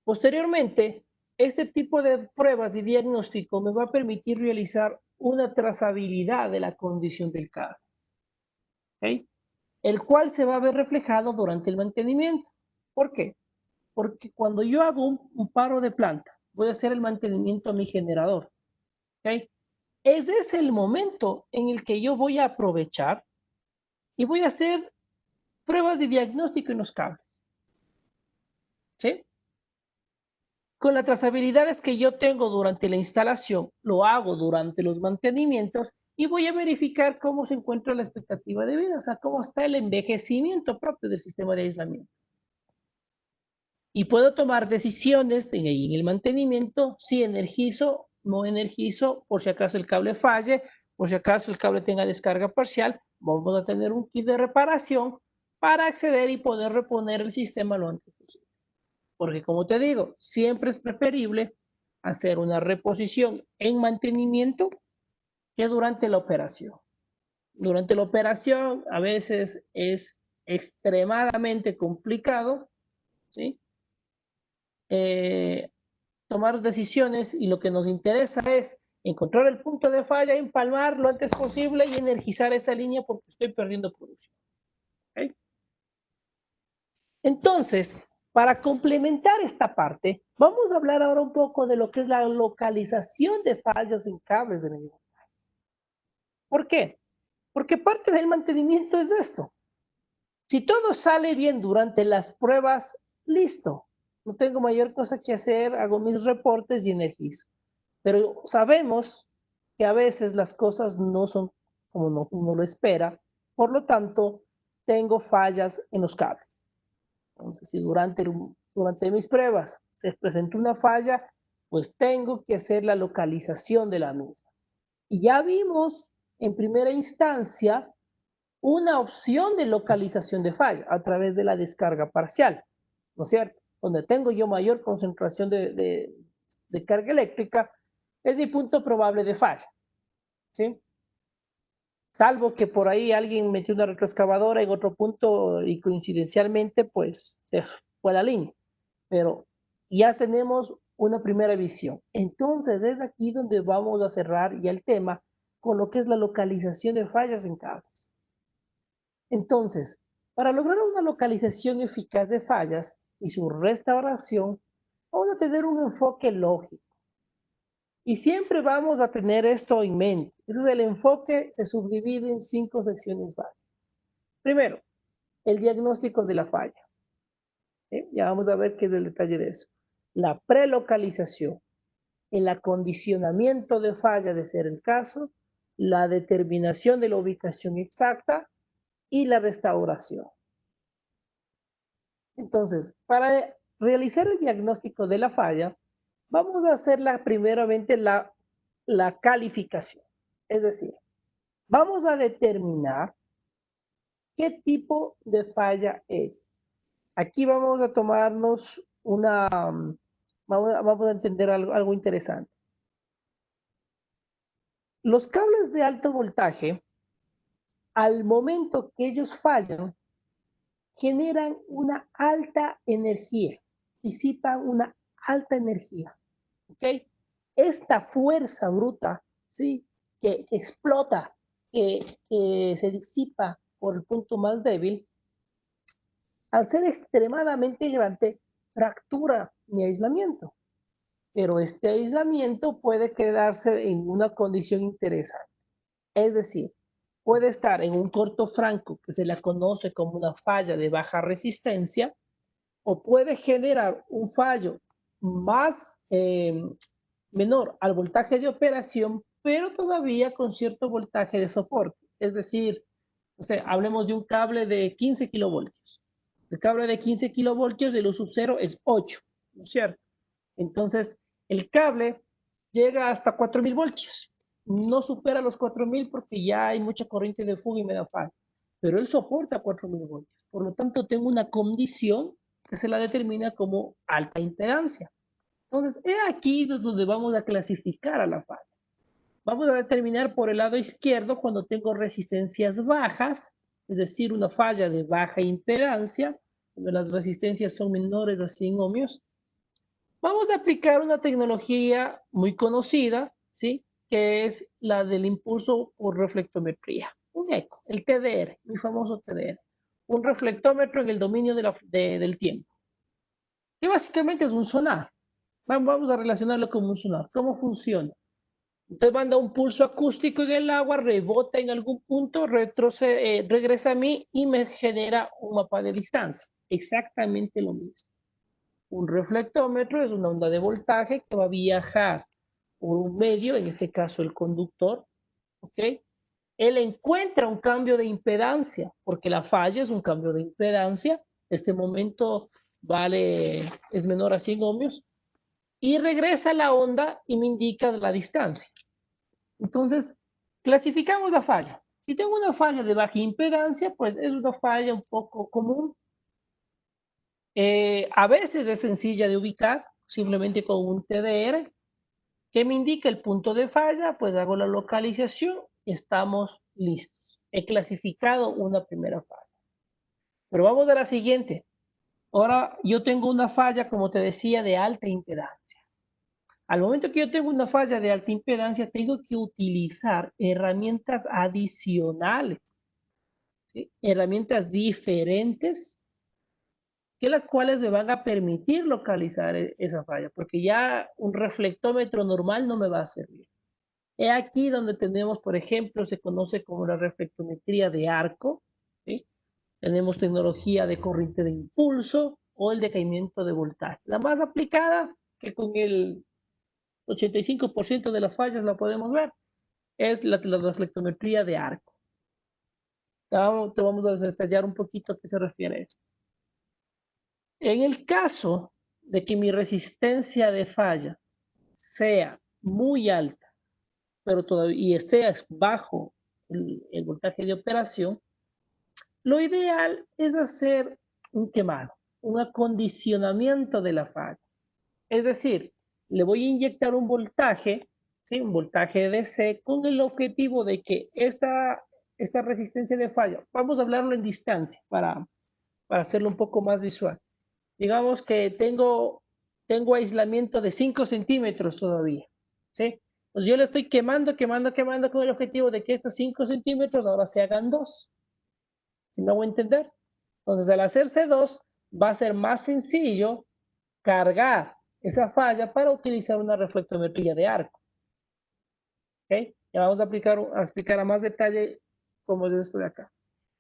Posteriormente, este tipo de pruebas y diagnóstico me va a permitir realizar una trazabilidad de la condición del cable, ¿okay? El cual se va a ver reflejado durante el mantenimiento. ¿Por qué? Porque cuando yo hago un paro de planta, voy a hacer el mantenimiento a mi generador, ¿okay? Ese es el momento en el que yo voy a aprovechar y voy a hacer pruebas de diagnóstico en los cables, ¿sí? Con las trazabilidades que yo tengo durante la instalación, lo hago durante los mantenimientos y voy a verificar cómo se encuentra la expectativa de vida, o sea, cómo está el envejecimiento propio del sistema de aislamiento. Y puedo tomar decisiones en el mantenimiento, si energizo, no energizo, por si acaso el cable falle, por si acaso el cable tenga descarga parcial, vamos a tener un kit de reparación para acceder y poder reponer el sistema lo antes posible. Porque como te digo, siempre es preferible hacer una reposición en mantenimiento que durante la operación. Durante la operación a veces es extremadamente complicado, ¿sí? Tomar decisiones y lo que nos interesa es encontrar el punto de falla, empalmar lo antes posible y energizar esa línea porque estoy perdiendo producción. ¿Okay? Entonces, para complementar esta parte, vamos a hablar ahora un poco de lo que es la localización de fallas en cables de medio voltaje. ¿Por qué? Porque parte del mantenimiento es esto. Si todo sale bien durante las pruebas, listo. No tengo mayor cosa que hacer, hago mis reportes y energizo. Pero sabemos que a veces las cosas no son como uno lo espera, por lo tanto, tengo fallas en los cables. Entonces, si durante mis pruebas se presenta una falla, pues tengo que hacer la localización de la misma. Y ya vimos en primera instancia una opción de localización de falla a través de la descarga parcial, ¿no es cierto? Donde tengo yo mayor concentración de carga eléctrica, es mi punto probable de falla, ¿sí? Salvo que por ahí alguien metió una retroexcavadora en otro punto y coincidencialmente pues se fue la línea, pero ya tenemos una primera visión. Entonces es aquí donde vamos a cerrar ya el tema con lo que es la localización de fallas en cables. Entonces, para lograr una localización eficaz de fallas y su restauración, vamos a tener un enfoque lógico. Y siempre vamos a tener esto en mente. Ese es el enfoque, se subdivide en 5 secciones básicas. Primero, el diagnóstico de la falla. Ya vamos a ver qué es el detalle de eso. La prelocalización, el acondicionamiento de falla de ser el caso, la determinación de la ubicación exacta y la restauración. Entonces, para realizar el diagnóstico de la falla, vamos a hacer primeramente la calificación. Es decir, vamos a determinar qué tipo de falla es. Aquí vamos a tomarnos vamos a entender algo interesante. Los cables de alto voltaje, al momento que ellos fallan, generan una alta energía, disipan una alta energía, ¿ok? Esta fuerza bruta, ¿sí? Que explota, que se disipa por el punto más débil, al ser extremadamente grande, fractura mi aislamiento. Pero este aislamiento puede quedarse en una condición interesante. Es decir, puede estar en un corto franco que se la conoce como una falla de baja resistencia, o puede generar un fallo más menor al voltaje de operación, pero todavía con cierto voltaje de soporte. Es decir, o sea, hablemos de un cable de 15 kilovoltios. El cable de 15 kilovoltios de luz sub cero es 8, ¿no es cierto? Entonces, el cable llega hasta 4000 voltios. No supera los 4000 porque ya hay mucha corriente de fuga y me da fallo. Pero él soporta 4000 voltios. Por lo tanto, tengo una condición que se la determina como alta impedancia. Entonces, es aquí donde vamos a clasificar a la falla. Vamos a determinar por el lado izquierdo cuando tengo resistencias bajas, es decir, una falla de baja impedancia, cuando las resistencias son menores a 100 ohmios. Vamos a aplicar una tecnología muy conocida, ¿sí? Que es la del impulso por reflectometría, un eco, el TDR, mi famoso TDR, un reflectómetro en el dominio del tiempo, que básicamente es un sonar. Vamos a relacionarlo como un sonar. ¿Cómo funciona? Entonces manda un pulso acústico en el agua, rebota en algún punto, regresa a mí y me genera un mapa de distancia. Exactamente lo mismo. Un reflectómetro es una onda de voltaje que va a viajar por un medio, en este caso el conductor, ¿ok? Él encuentra un cambio de impedancia, porque la falla es un cambio de impedancia. Este momento es menor a 100 ohmios, y regresa la onda y me indica la distancia. Entonces, clasificamos la falla. Si tengo una falla de baja impedancia, pues es una falla un poco común. A veces es sencilla de ubicar, simplemente con un TDR, que me indica el punto de falla, pues hago la localización y estamos listos. He clasificado una primera falla. Pero vamos a la siguiente. Ahora yo tengo una falla, como te decía, de alta impedancia. Al momento que yo tengo una falla de alta impedancia, tengo que utilizar herramientas adicionales, ¿sí? Herramientas diferentes, que las cuales me van a permitir localizar esa falla, porque ya un reflectómetro normal no me va a servir. Es aquí donde tenemos, por ejemplo, se conoce como la reflectometría de arco, ¿sí? Tenemos tecnología de corriente de impulso o el decaimiento de voltaje. La más aplicada, que con el 85% de las fallas la podemos ver, es la reflectometría de arco. Te vamos a detallar un poquito a qué se refiere esto. En el caso de que mi resistencia de falla sea muy alta, pero todavía y esté bajo el voltaje de operación, lo ideal es hacer un quemado, un acondicionamiento de la falla. Es decir, le voy a inyectar un voltaje, ¿sí? Un voltaje DC con el objetivo de que esta resistencia de falla, vamos a hablarlo en distancia para hacerlo un poco más visual. Digamos que tengo aislamiento de 5 centímetros todavía, ¿sí? Pues yo le estoy quemando con el objetivo de que estos 5 centímetros ahora se hagan 2. ¿Sí me hago entender? Entonces, al hacerse 2, va a ser más sencillo cargar esa falla para utilizar una reflectometría de arco. ¿Ok? Ya vamos a explicar a más detalle cómo es esto de acá.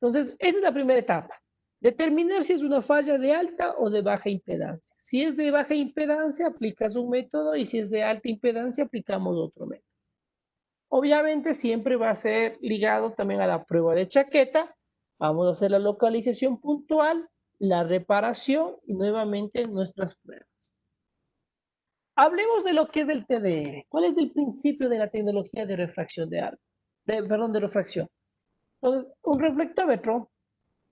Entonces, esa es la primera etapa. Determinar si es una falla de alta o de baja impedancia. Si es de baja impedancia, aplicas un método, y si es de alta impedancia, aplicamos otro método. Obviamente siempre va a ser ligado también a la prueba de chaqueta. Vamos a hacer la localización puntual la reparación y nuevamente nuestras pruebas. Hablemos de lo que es el TDR. ¿Cuál es el principio de la tecnología de refracción de algo? De refracción. Entonces, un reflectómetro,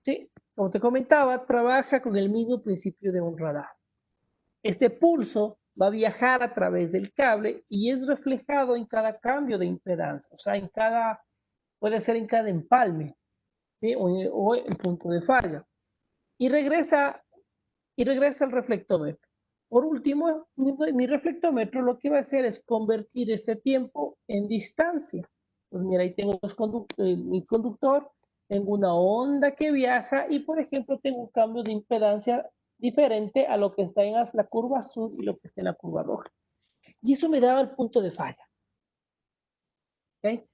¿sí? Como te comentaba, trabaja con el mismo principio de un radar. Este pulso va a viajar a través del cable y es reflejado en cada cambio de impedancia, o sea, puede ser en cada empalme, ¿sí? O el punto de falla. Y regresa al reflectómetro. Por último, mi reflectómetro lo que va a hacer es convertir este tiempo en distancia. Pues mira, ahí tengo mi conductor, tengo una onda que viaja y, por ejemplo, tengo un cambio de impedancia diferente a lo que está en la curva azul y lo que está en la curva roja. Y eso me daba el punto de falla. ¿Okay?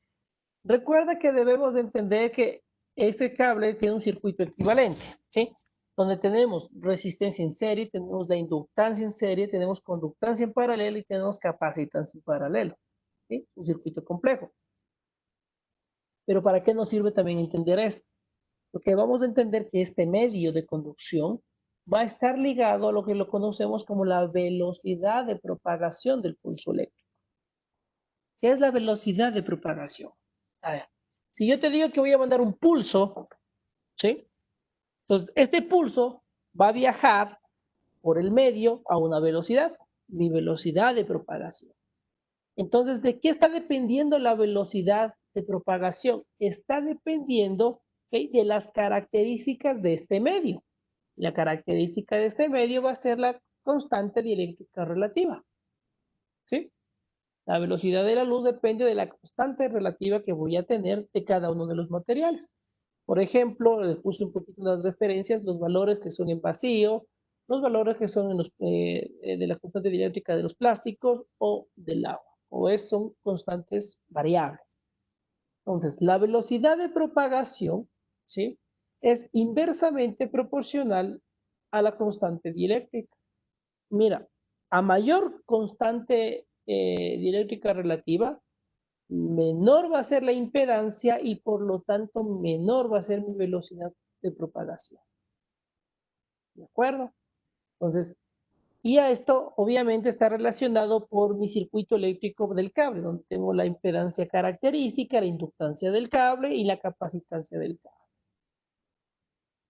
Recuerda que debemos entender que este cable tiene un circuito equivalente, ¿sí? Donde tenemos resistencia en serie, tenemos la inductancia en serie, tenemos conductancia en paralelo y tenemos capacitancia en paralelo, ¿sí? Un circuito complejo. Pero ¿para qué nos sirve también entender esto? Porque vamos a entender que este medio de conducción va a estar ligado a lo que lo conocemos como la velocidad de propagación del pulso eléctrico. ¿Qué es la velocidad de propagación? A ver, si yo te digo que voy a mandar un pulso, ¿sí? Entonces, este pulso va a viajar por el medio a una velocidad, mi velocidad de propagación. Entonces, ¿de qué está dependiendo la velocidad de propagación? Está dependiendo, ¿okay?, de las características de este medio. La característica de este medio va a ser la constante dieléctrica relativa, ¿sí? La velocidad de la luz depende de la constante relativa que voy a tener de cada uno de los materiales. Por ejemplo, les puse un poquito las referencias, los valores que son en vacío, los valores que son de la constante dieléctrica de los plásticos o del agua, son constantes variables. Entonces, la velocidad de propagación, ¿sí?, es inversamente proporcional a la constante dieléctrica. Mira, a mayor constante dieléctrica relativa, menor va a ser la impedancia y por lo tanto menor va a ser mi velocidad de propagación. ¿De acuerdo? Entonces, y a esto obviamente está relacionado por mi circuito eléctrico del cable, donde tengo la impedancia característica, la inductancia del cable y la capacitancia del cable.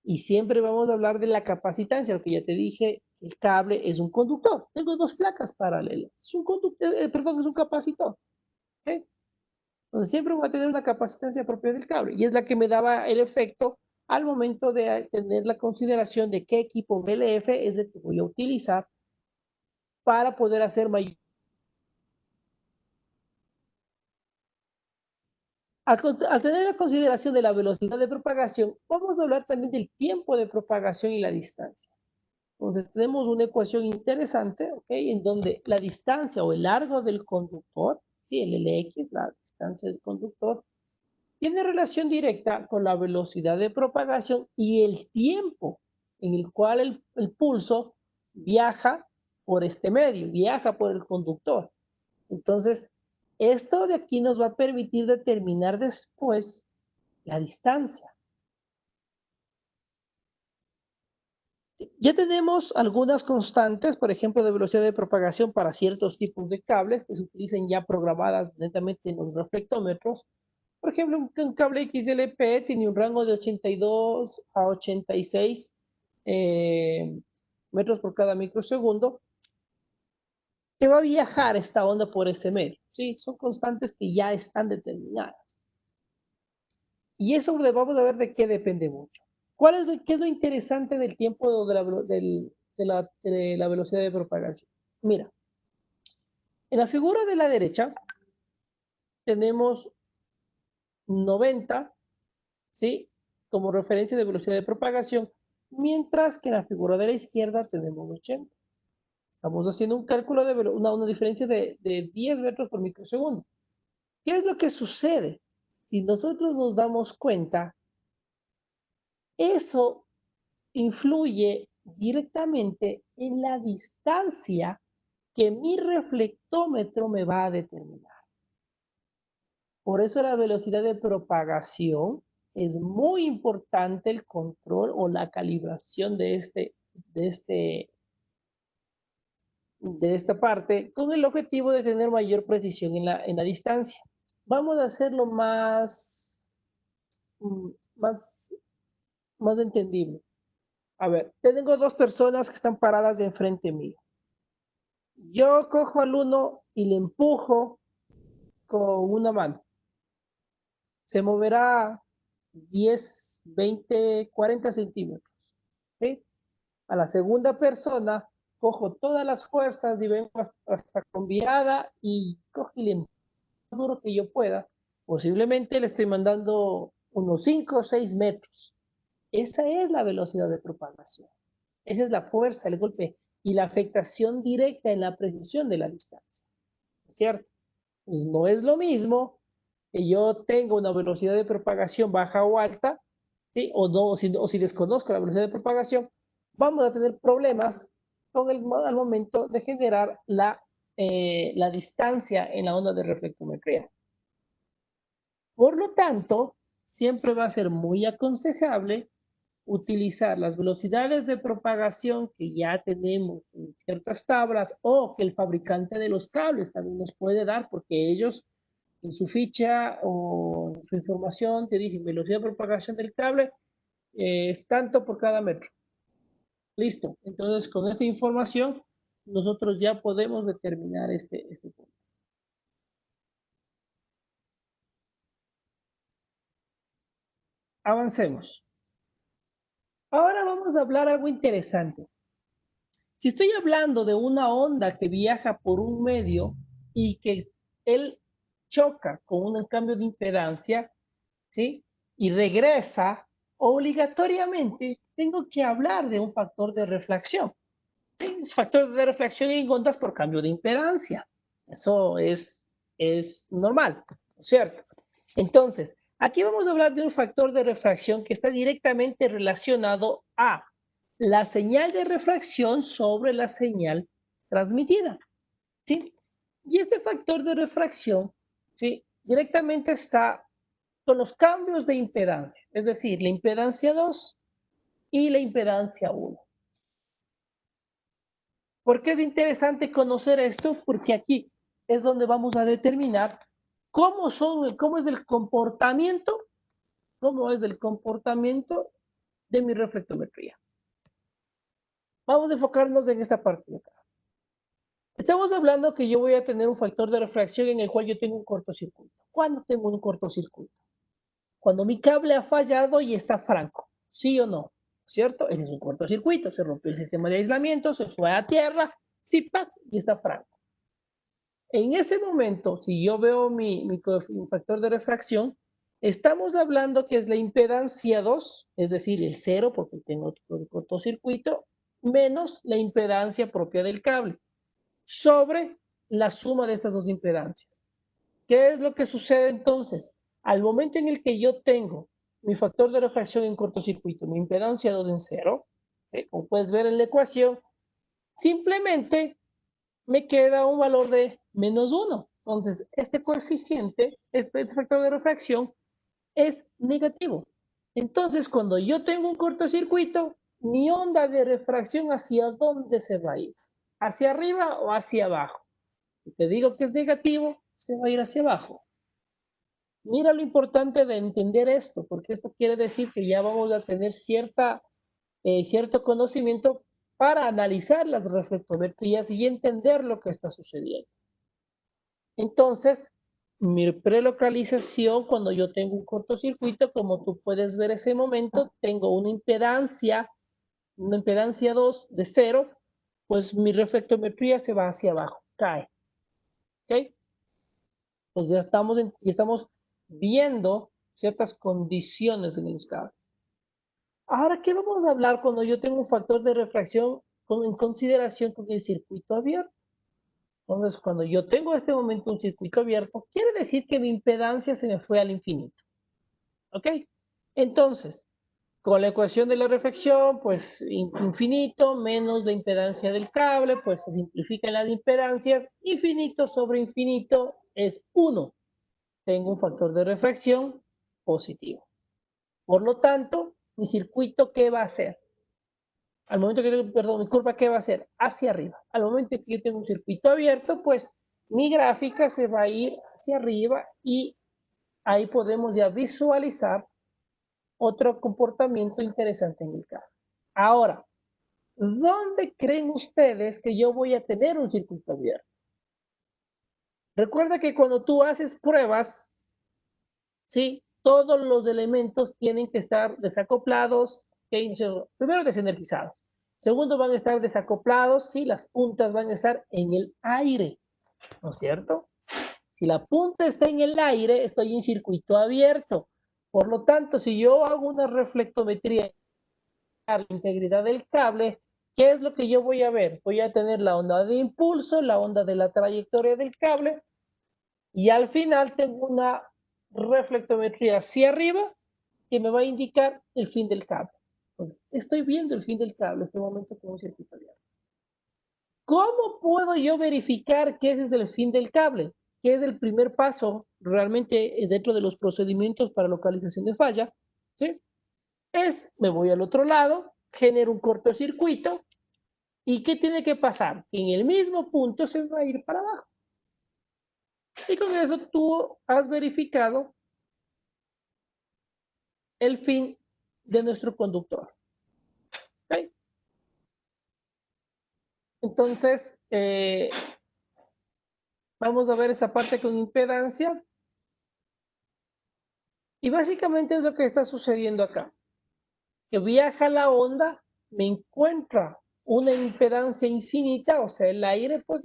Y siempre vamos a hablar de la capacitancia, lo que ya te dije, el cable es un conductor. Tengo dos placas paralelas. Es un conductor, perdón, es un capacitor. ¿Okay? Entonces siempre voy a tener una capacitancia propia del cable y es la que me daba el efecto al momento de tener la consideración de qué equipo BLF es el que voy a utilizar para poder hacer mayor. Al tener la consideración de la velocidad de propagación, vamos a hablar también del tiempo de propagación y la distancia. Entonces tenemos una ecuación interesante, ¿ok?, en donde la distancia o el largo del conductor, sí, el Lx, la distancia del conductor, tiene relación directa con la velocidad de propagación y el tiempo en el cual el pulso viaja por este medio, viaja por el conductor. Entonces, esto de aquí nos va a permitir determinar después la distancia. Ya tenemos algunas constantes, por ejemplo, de velocidad de propagación para ciertos tipos de cables que se utilizan ya programadas netamente en los reflectómetros. Por ejemplo, un cable XLP tiene un rango de 82 a 86 metros por cada microsegundo, que va a viajar esta onda por ese medio. ¿Sí? Son constantes que ya están determinadas. Y eso vamos a ver de qué depende mucho. ¿Qué es lo interesante del tiempo de la velocidad de propagación? Mira, en la figura de la derecha tenemos 90, ¿sí?, como referencia de velocidad de propagación, mientras que en la figura de la izquierda tenemos 80. Estamos haciendo un cálculo de una diferencia de 10 metros por microsegundo. ¿Qué es lo que sucede? Si nosotros nos damos cuenta, eso influye directamente en la distancia que mi reflectómetro me va a determinar. Por eso la velocidad de propagación es muy importante el control o la calibración de este, de esta parte con el objetivo de tener mayor precisión en la distancia. Vamos a hacerlo más, más, más entendible. A ver, tengo dos personas que están paradas de enfrente mío. Yo cojo al uno y le empujo con una mano. Se moverá 10, 20, 40 centímetros. ¿Sí? A la segunda persona cojo todas las fuerzas y vengo hasta con virada y cojo y le empujo más duro que yo pueda. Posiblemente le estoy mandando unos 5 o 6 metros. Esa es la velocidad de propagación. Esa es la fuerza, el golpe y la afectación directa en la precisión de la distancia. ¿Cierto? Pues no es lo mismo que yo tenga una velocidad de propagación baja o alta, ¿sí? O no, o si desconozco la velocidad de propagación, vamos a tener problemas con al momento de generar la distancia en la onda de reflectometría. Por lo tanto, siempre va a ser muy aconsejable utilizar las velocidades de propagación que ya tenemos en ciertas tablas o que el fabricante de los cables también nos puede dar, porque ellos en su ficha o en su información te dicen velocidad de propagación del cable es tanto por cada metro. Listo. Entonces, con esta información, nosotros ya podemos determinar este punto. Avancemos. Ahora vamos a hablar algo interesante. Si estoy hablando de una onda que viaja por un medio y que él choca con un cambio de impedancia, ¿sí? Y regresa, obligatoriamente tengo que hablar de un factor de reflexión. ¿Sí? Es factor de reflexión en ondas por cambio de impedancia. Eso es normal, ¿no es cierto? Entonces, aquí vamos a hablar de un factor de refracción que está directamente relacionado a la señal de refracción sobre la señal transmitida, ¿sí? Y este factor de refracción, ¿sí? Directamente está con los cambios de impedancia, es decir, la impedancia 2 y la impedancia 1. ¿Por qué es interesante conocer esto? Porque aquí es donde vamos a determinar cómo es el comportamiento de mi reflectometría. Vamos a enfocarnos en esta parte de acá. Estamos hablando que yo voy a tener un factor de refracción en el cual yo tengo un cortocircuito. ¿Cuándo tengo un cortocircuito? Cuando mi cable ha fallado y está franco, ¿sí o no? ¿Cierto? Ese es un cortocircuito, se rompió el sistema de aislamiento, se fue a tierra, zipax, y está franco. En ese momento, si yo veo mi factor de refracción, estamos hablando que es la impedancia 2, es decir, el 0, porque tengo el cortocircuito, menos la impedancia propia del cable, sobre la suma de estas dos impedancias. ¿Qué es lo que sucede entonces? Al momento en el que yo tengo mi factor de refracción en cortocircuito, mi impedancia 2 en 0, como puedes ver en la ecuación, simplemente me queda un valor de menos 1. Entonces, este coeficiente, este factor de refracción, es negativo. Entonces, cuando yo tengo un cortocircuito, mi onda de refracción, ¿hacia dónde se va a ir? ¿Hacia arriba o hacia abajo? Si te digo que es negativo, se va a ir hacia abajo. Mira lo importante de entender esto, porque esto quiere decir que ya vamos a tener cierto conocimiento para analizar las reflectometrías y entender lo que está sucediendo. Entonces, mi prelocalización, cuando yo tengo un cortocircuito, como tú puedes ver ese momento, tengo una impedancia 2 de 0, pues mi reflectometría se va hacia abajo, cae. ¿Ok? Pues ya estamos viendo ciertas condiciones en los cables. Ahora, ¿qué vamos a hablar cuando yo tengo un factor de refracción en consideración con el circuito abierto? Entonces, cuando yo tengo en este momento un circuito abierto, quiere decir que mi impedancia se me fue al infinito. ¿Ok? Entonces, con la ecuación de la reflexión, pues infinito menos la impedancia del cable, pues se simplifican las impedancias. Infinito sobre infinito es 1. Tengo un factor de refracción positivo. Por lo tanto, mi circuito, ¿qué va a hacer? Al momento que yo, perdón, mi curva, ¿qué va a hacer? Hacia arriba. Al momento que yo tengo un circuito abierto, pues mi gráfica se va a ir hacia arriba y ahí podemos ya visualizar otro comportamiento interesante en el carro. Ahora, ¿dónde creen ustedes que yo voy a tener un circuito abierto? Recuerda que cuando tú haces pruebas, ¿sí? Todos los elementos tienen que estar desacoplados, primero desenergizados. Segundo, van a estar desacoplados, ¿sí? Las puntas van a estar en el aire, ¿no es cierto? Si la punta está en el aire, estoy en circuito abierto. Por lo tanto, si yo hago una reflectometría a la integridad del cable, ¿qué es lo que yo voy a ver? Voy a tener la onda de impulso, la onda de la trayectoria del cable, y al final tengo una reflectometría hacia arriba que me va a indicar el fin del cable. Entonces, estoy viendo el fin del cable en este momento con un circuito abierto. ¿Cómo puedo yo verificar que ese es el fin del cable? Que es el primer paso realmente dentro de los procedimientos para localización de falla, ¿sí? Me voy al otro lado, genero un cortocircuito, ¿y qué tiene que pasar? Que en el mismo punto se va a ir para abajo. Y con eso tú has verificado el fin de nuestro conductor. ¿Okay? Entonces, vamos a ver esta parte con impedancia. Y básicamente es lo que está sucediendo acá. Que viaja la onda, me encuentra una impedancia infinita, o sea, el aire pues,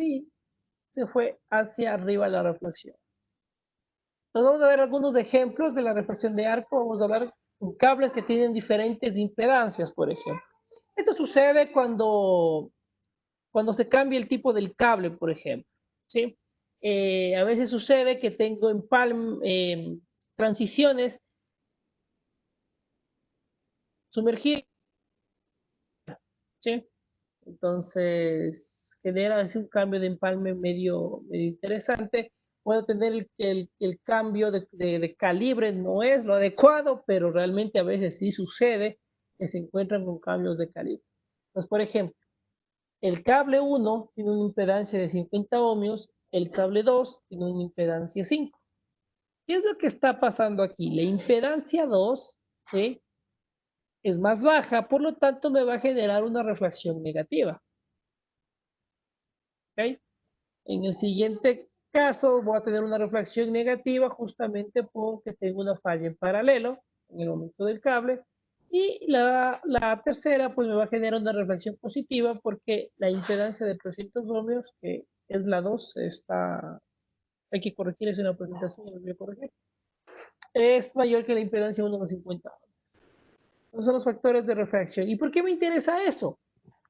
se fue hacia arriba la reflexión. Entonces vamos a ver algunos ejemplos de la reflexión de arco. Vamos a hablar con cables que tienen diferentes impedancias, por ejemplo. Esto sucede cuando se cambia el tipo del cable, por ejemplo, ¿sí? A veces sucede que tengo transiciones sumergidas, ¿sí? Entonces, genera así un cambio de empalme medio interesante. Puedo tener el cambio de calibre, no es lo adecuado, pero realmente a veces sí sucede que se encuentran con cambios de calibre. Entonces, por ejemplo, el cable 1 tiene una impedancia de 50 ohmios, el cable 2 tiene una impedancia 5. ¿Qué es lo que está pasando aquí? La impedancia 2, ¿sí?, es más baja, por lo tanto me va a generar una reflexión negativa. ¿Okay? En el siguiente caso voy a tener una reflexión negativa justamente porque tengo una falla en paralelo en el momento del cable. Y la tercera pues me va a generar una reflexión positiva porque la impedancia de 300 ohmios, que es la 2, hay que corregir, es una presentación, no voy a corregir, es mayor que la impedancia 1,50. Esos son los factores de refracción. ¿Y por qué me interesa eso?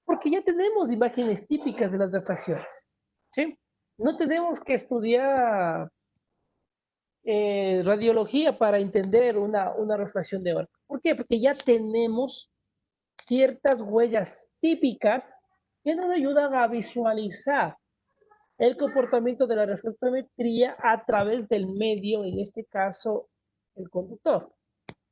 Porque ya tenemos imágenes típicas de las refracciones, ¿sí? No tenemos que estudiar radiología para entender una refracción de arco. ¿Por qué? Porque ya tenemos ciertas huellas típicas que nos ayudan a visualizar el comportamiento de la reflectometría a través del medio, en este caso, el conductor.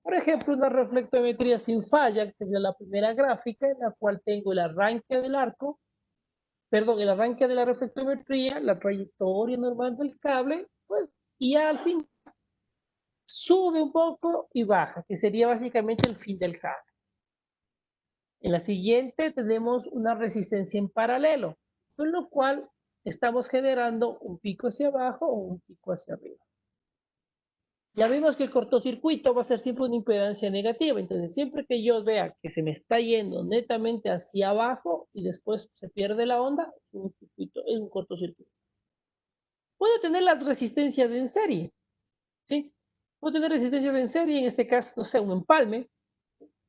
Por ejemplo, una reflectometría sin falla, que es la primera gráfica, en la cual tengo el arranque del arco, perdón, el arranque de la reflectometría, la trayectoria normal del cable, pues, y al fin sube un poco y baja, que sería básicamente el fin del cable. En la siguiente tenemos una resistencia en paralelo, con lo cual estamos generando un pico hacia abajo o un pico hacia arriba. Ya vimos que el cortocircuito va a ser siempre una impedancia negativa, entonces siempre que yo vea que se me está yendo netamente hacia abajo y después se pierde la onda, es un cortocircuito. Puedo tener las resistencias en serie, ¿sí? Puedo tener resistencias en serie, en este caso, no sé, un empalme,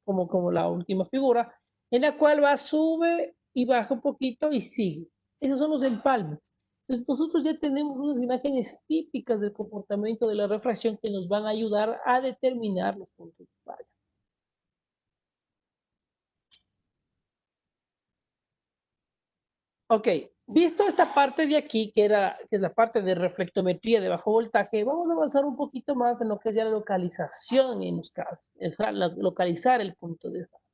como la última figura, en la cual va, sube y baja un poquito y sigue. Esos son los empalmes. Entonces nosotros ya tenemos unas imágenes típicas del comportamiento de la refracción que nos van a ayudar a determinar los puntos de falla. Ok, Visto esta parte de aquí, que es la parte de reflectometría de bajo voltaje, vamos a avanzar un poquito más en lo que es ya la localización en los cables, localizar el punto de falla.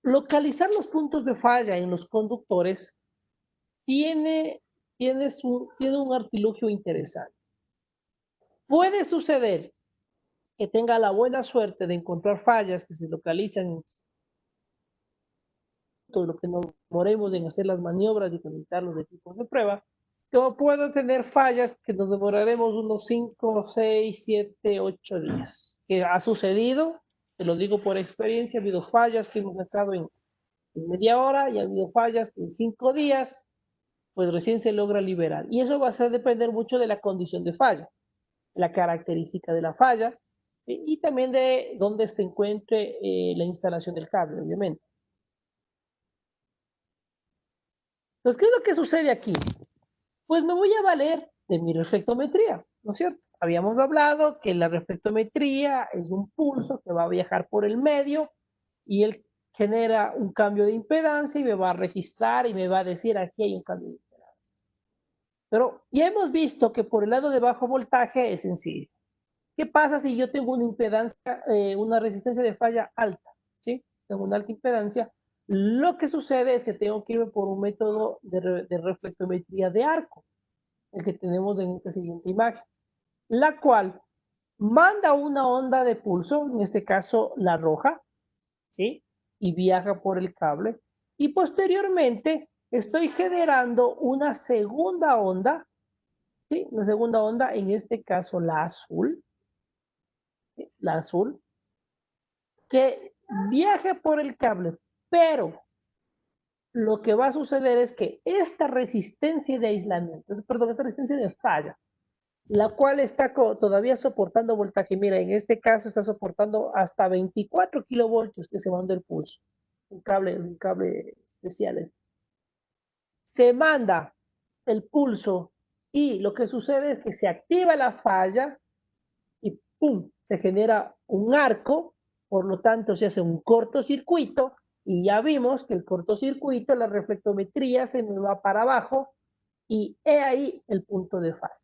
Localizar los puntos de falla en los conductores tiene, tiene un artilugio interesante. Puede suceder que tenga la buena suerte de encontrar fallas que se localizan en todo lo que nos demoremos en hacer las maniobras y conectar los equipos de prueba, como puedo tener fallas que nos demoraremos unos 5, 6, 7, 8 días. Que ha sucedido, te lo digo por experiencia, ha habido fallas que hemos sacado en media hora y ha habido fallas que en 5 días, pues recién se logra liberar. Y eso va a depender mucho de la condición de falla, la característica de la falla, ¿sí? Y también de dónde se encuentre la instalación del cable, obviamente. Entonces, ¿qué es lo que sucede aquí? Pues me voy a valer de mi reflectometría, ¿no es cierto? Habíamos hablado que la reflectometría es un pulso que va a viajar por el medio y él genera un cambio de impedancia y me va a registrar y me va a decir aquí hay un cambio de impedancia. Pero ya hemos visto que por el lado de bajo voltaje es sencillo. ¿Qué pasa si yo tengo una impedancia, una resistencia de falla alta? ¿Sí? Tengo una alta impedancia. Lo que sucede es que tengo que irme por un método de reflectometría de arco, el que tenemos en esta siguiente imagen, la cual manda una onda de pulso, en este caso la roja, ¿sí? Y viaja por el cable. Y posteriormente estoy generando una segunda onda, ¿sí? Una segunda onda, en este caso la azul, ¿sí? La azul, que viaja por el cable, pero lo que va a suceder es que esta resistencia de aislamiento, perdón, esta resistencia de falla, la cual está todavía soportando voltaje. Mira, en este caso está soportando hasta 24 kilovoltios que se manda el pulso. Un cable especial. Se manda el pulso y lo que sucede es que se activa la falla y ¡pum! Se genera un arco, por lo tanto se hace un cortocircuito y ya vimos que el cortocircuito, la reflectometría se me va para abajo y he ahí el punto de falla.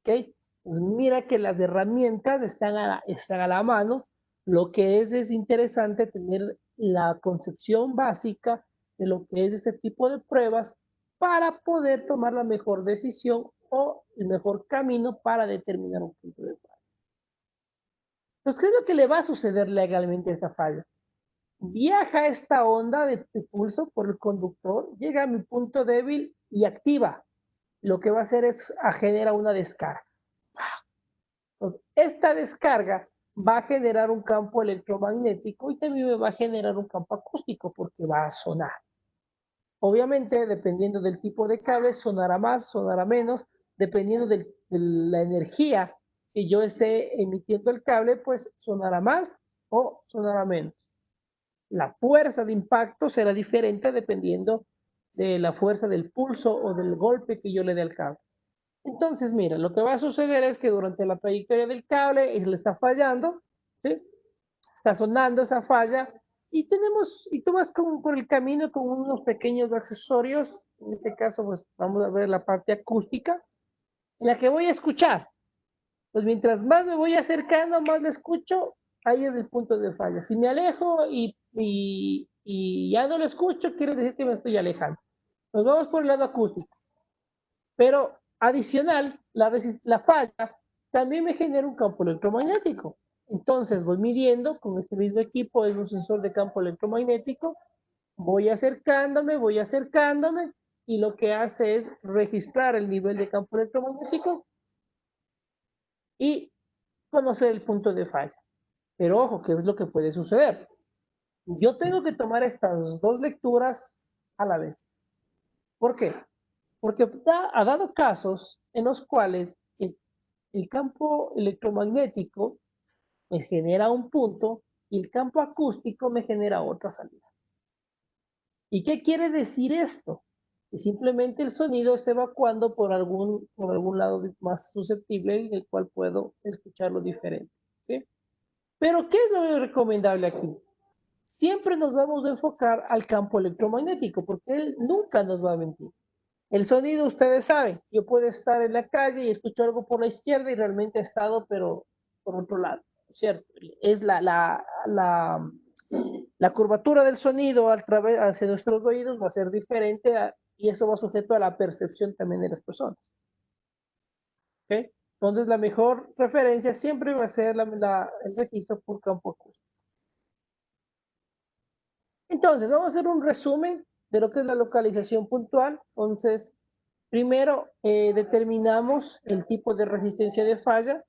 ¿Ok? Pues mira que las herramientas están a la mano. Lo que es interesante tener la concepción básica de lo que es este tipo de pruebas para poder tomar la mejor decisión o el mejor camino para determinar un punto de falla. Entonces, ¿qué es lo que le va a suceder legalmente a esta falla? Viaja esta onda de pulso por el conductor, llega a mi punto débil y activa. Lo que va a hacer es generar una descarga. Entonces, esta descarga va a generar un campo electromagnético y también me va a generar un campo acústico porque va a sonar. Obviamente, dependiendo del tipo de cable, sonará más, sonará menos, dependiendo de la energía que yo esté emitiendo el cable, pues sonará más o sonará menos. La fuerza de impacto será diferente dependiendo de la fuerza del pulso o del golpe que yo le dé al cable. Entonces, mira, lo que va a suceder es que durante la trayectoria del cable le está fallando, ¿sí? Está sonando esa falla y tú vas por el camino con unos pequeños accesorios, en este caso, pues vamos a ver la parte acústica, en la que voy a escuchar. Pues mientras más me voy acercando, más le escucho, ahí es el punto de falla. Si me alejo y ya no lo escucho, quiere decir que me estoy alejando. Nos vamos por el lado acústico. Pero adicional, la falla también me genera un campo electromagnético. Entonces voy midiendo con este mismo equipo, es un sensor de campo electromagnético, voy acercándome y lo que hace es registrar el nivel de campo electromagnético y conocer el punto de falla. Pero ojo, ¿qué es lo que puede suceder? Yo tengo que tomar estas dos lecturas a la vez. ¿Por qué? Porque ha dado casos en los cuales el campo electromagnético me genera un punto y el campo acústico me genera otra salida. ¿Y qué quiere decir esto? Que simplemente el sonido está evacuando por algún lado más susceptible en el cual puedo escucharlo diferente. ¿Sí? Pero, ¿qué es lo recomendable aquí? siempre nos vamos a enfocar al campo electromagnético, porque él nunca nos va a mentir. El sonido, ustedes saben, yo puedo estar en la calle y escucho algo por la izquierda y realmente he estado, pero por otro lado, ¿cierto? Es la curvatura del sonido a través, hacia nuestros oídos va a ser diferente y eso va sujeto a la percepción también de las personas. ¿Okay? Entonces, la mejor referencia siempre va a ser el registro por campo acústico. Entonces, vamos a hacer un resumen de lo que es la localización puntual. Entonces, primero determinamos el tipo de resistencia de falla.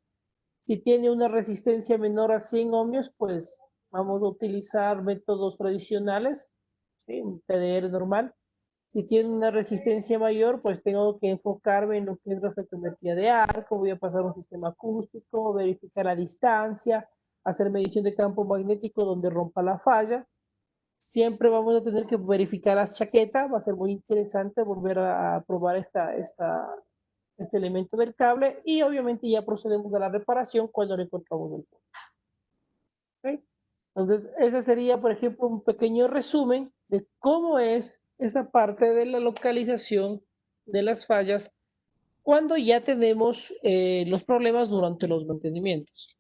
Si tiene una resistencia menor a 100 ohmios, pues vamos a utilizar métodos tradicionales, ¿sí? Un TDR normal. Si tiene una resistencia mayor, pues tengo que enfocarme en lo que es reflectometría de arco, voy a pasar un sistema acústico, verificar la distancia, hacer medición de campo magnético donde rompa la falla. Siempre vamos a tener que verificar las chaquetas, va a ser muy interesante volver a probar este elemento del cable y obviamente ya procedemos a la reparación cuando le encontramos el punto. ¿Okay? Entonces, ese sería, por ejemplo, un pequeño resumen de cómo es esta parte de la localización de las fallas cuando ya tenemos los problemas durante los mantenimientos.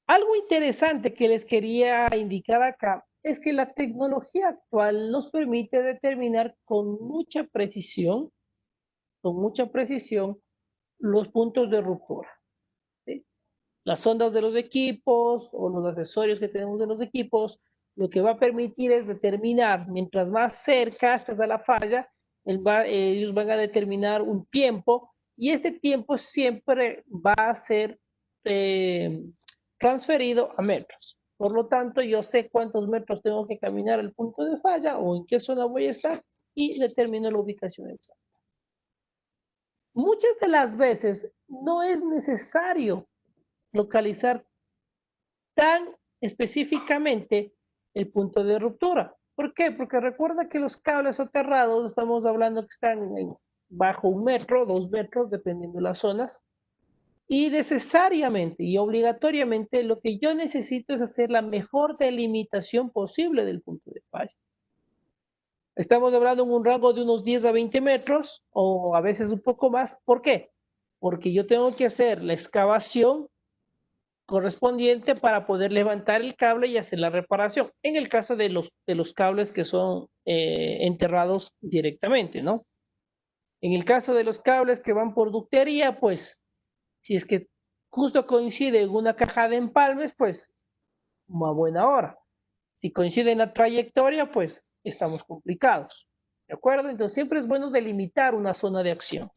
Algo interesante que les quería indicar acá es que la tecnología actual nos permite determinar con mucha precisión, los puntos de ruptura. ¿Sí? Las ondas de los equipos o los accesorios que tenemos de los equipos, lo que va a permitir es determinar, mientras más cerca estás a la falla, ellos van a determinar un tiempo y este tiempo siempre va a ser eh, transferido a metros. Por lo tanto, yo sé cuántos metros tengo que caminar al punto de falla o en qué zona voy a estar y determino la ubicación exacta. Muchas de las veces no es necesario localizar tan específicamente el punto de ruptura. ¿Por qué? Porque recuerda que los cables soterrados, estamos hablando que están bajo 1 metro, 2 metros, dependiendo de las zonas, y necesariamente y obligatoriamente lo que yo necesito es hacer la mejor delimitación posible del punto de falla. Estamos hablando en un rango de unos 10 a 20 metros o a veces un poco más. ¿Por qué? Porque yo tengo que hacer la excavación correspondiente para poder levantar el cable y hacer la reparación. En el caso de los cables que son enterrados directamente, ¿no? En el caso de los cables que van por ductería, pues si es que justo coincide en una caja de empalmes, pues una buena hora. Si coincide en la trayectoria, pues estamos complicados. ¿De acuerdo? Entonces siempre es bueno delimitar una zona de acción.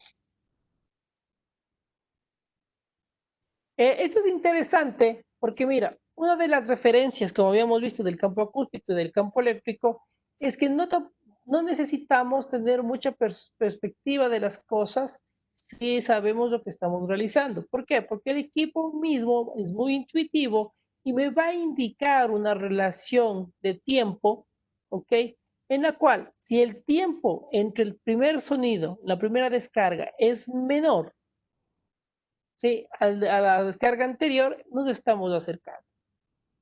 Esto es interesante porque mira, una de las referencias, como habíamos visto, del campo acústico y del campo eléctrico, es que no necesitamos tener mucha perspectiva de las cosas si sabemos lo que estamos realizando. ¿Por qué? Porque el equipo mismo es muy intuitivo y me va a indicar una relación de tiempo, ¿ok? En la cual, si el tiempo entre el primer sonido, la primera descarga, es menor, ¿sí? A la descarga anterior nos estamos acercando.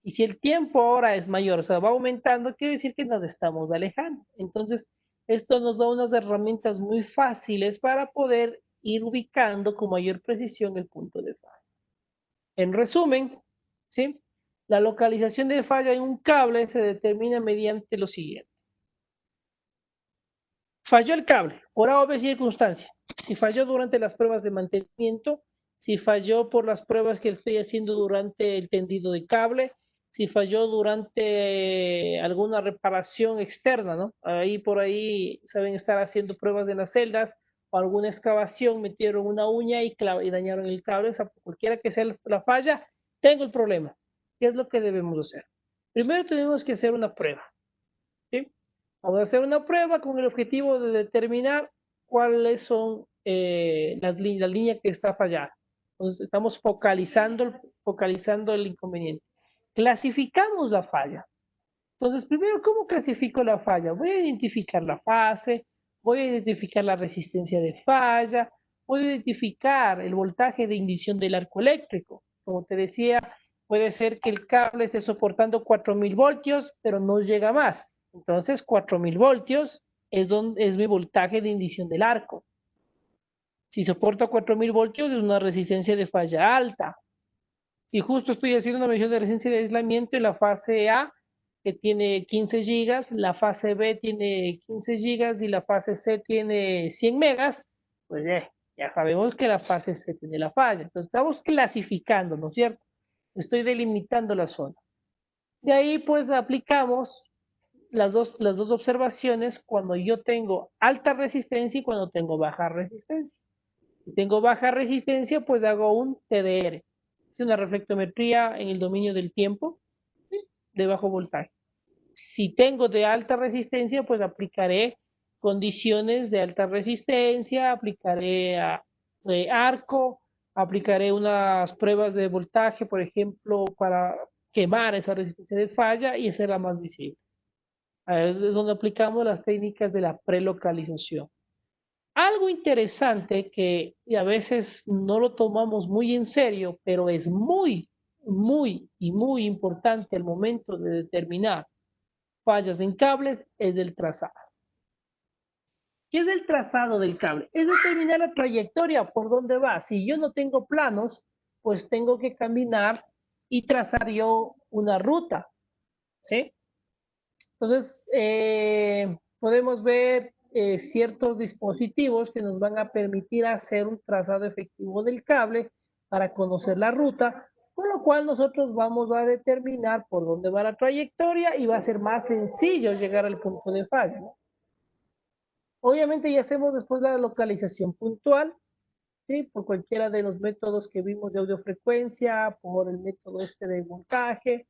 Y si el tiempo ahora es mayor, o sea, va aumentando, quiere decir que nos estamos alejando. Entonces, esto nos da unas herramientas muy fáciles para poder ir ubicando con mayor precisión el punto de falla. En resumen, ¿sí? La localización de falla en un cable se determina mediante lo siguiente. Falló el cable, por A o B circunstancia. Si falló durante las pruebas de mantenimiento, si falló por las pruebas que estoy haciendo durante el tendido de cable, si falló durante alguna reparación externa, ¿no? Ahí por ahí saben estar haciendo pruebas de las celdas o alguna excavación, metieron una uña y dañaron el cable, o sea, cualquiera que sea la falla, tengo el problema. ¿Qué es lo que debemos hacer? Primero tenemos que hacer una prueba, ¿sí? Vamos a hacer una prueba con el objetivo de determinar cuáles son la línea que está fallada. Entonces, estamos focalizando el inconveniente. Clasificamos la falla. Entonces, primero, ¿cómo clasifico la falla? Voy a identificar la fase, voy a identificar la resistencia de falla, voy a identificar el voltaje de ignición del arco eléctrico. Como te decía, puede ser que el cable esté soportando 4000 voltios, pero no llega más. Entonces, 4000 voltios es mi voltaje de ignición del arco. Si soporta 4000 voltios, es una resistencia de falla alta. Si justo estoy haciendo una medición de resistencia de aislamiento en la fase A, que tiene 15 gigas, la fase B tiene 15 gigas y la fase C tiene 100 megas, pues ya sabemos que la fase C tiene la falla. Entonces estamos clasificando, ¿no es cierto? Estoy delimitando la zona. De ahí pues aplicamos las dos observaciones cuando yo tengo alta resistencia y cuando tengo baja resistencia. Si tengo baja resistencia, pues hago un TDR. Es una reflectometría en el dominio del tiempo de bajo voltaje. Si tengo de alta resistencia, pues aplicaré condiciones de alta resistencia, aplicaré arco, aplicaré unas pruebas de voltaje, por ejemplo, para quemar esa resistencia de falla y hacerla más visible. Es donde aplicamos las técnicas de la prelocalización. Algo interesante que a veces no lo tomamos muy en serio, pero es muy importante al momento de determinar fallas en cables, es el trazado. ¿Qué es el trazado del cable? Es determinar la trayectoria por dónde va. Si yo no tengo planos, pues tengo que caminar y trazar yo una ruta, ¿sí? Entonces, podemos ver ciertos dispositivos que nos van a permitir hacer un trazado efectivo del cable para conocer la ruta, con lo cual nosotros vamos a determinar por dónde va la trayectoria y va a ser más sencillo llegar al punto de falla, ¿no? Obviamente ya hacemos después la localización puntual, ¿sí? Por cualquiera de los métodos que vimos de audiofrecuencia, por el método este de voltaje.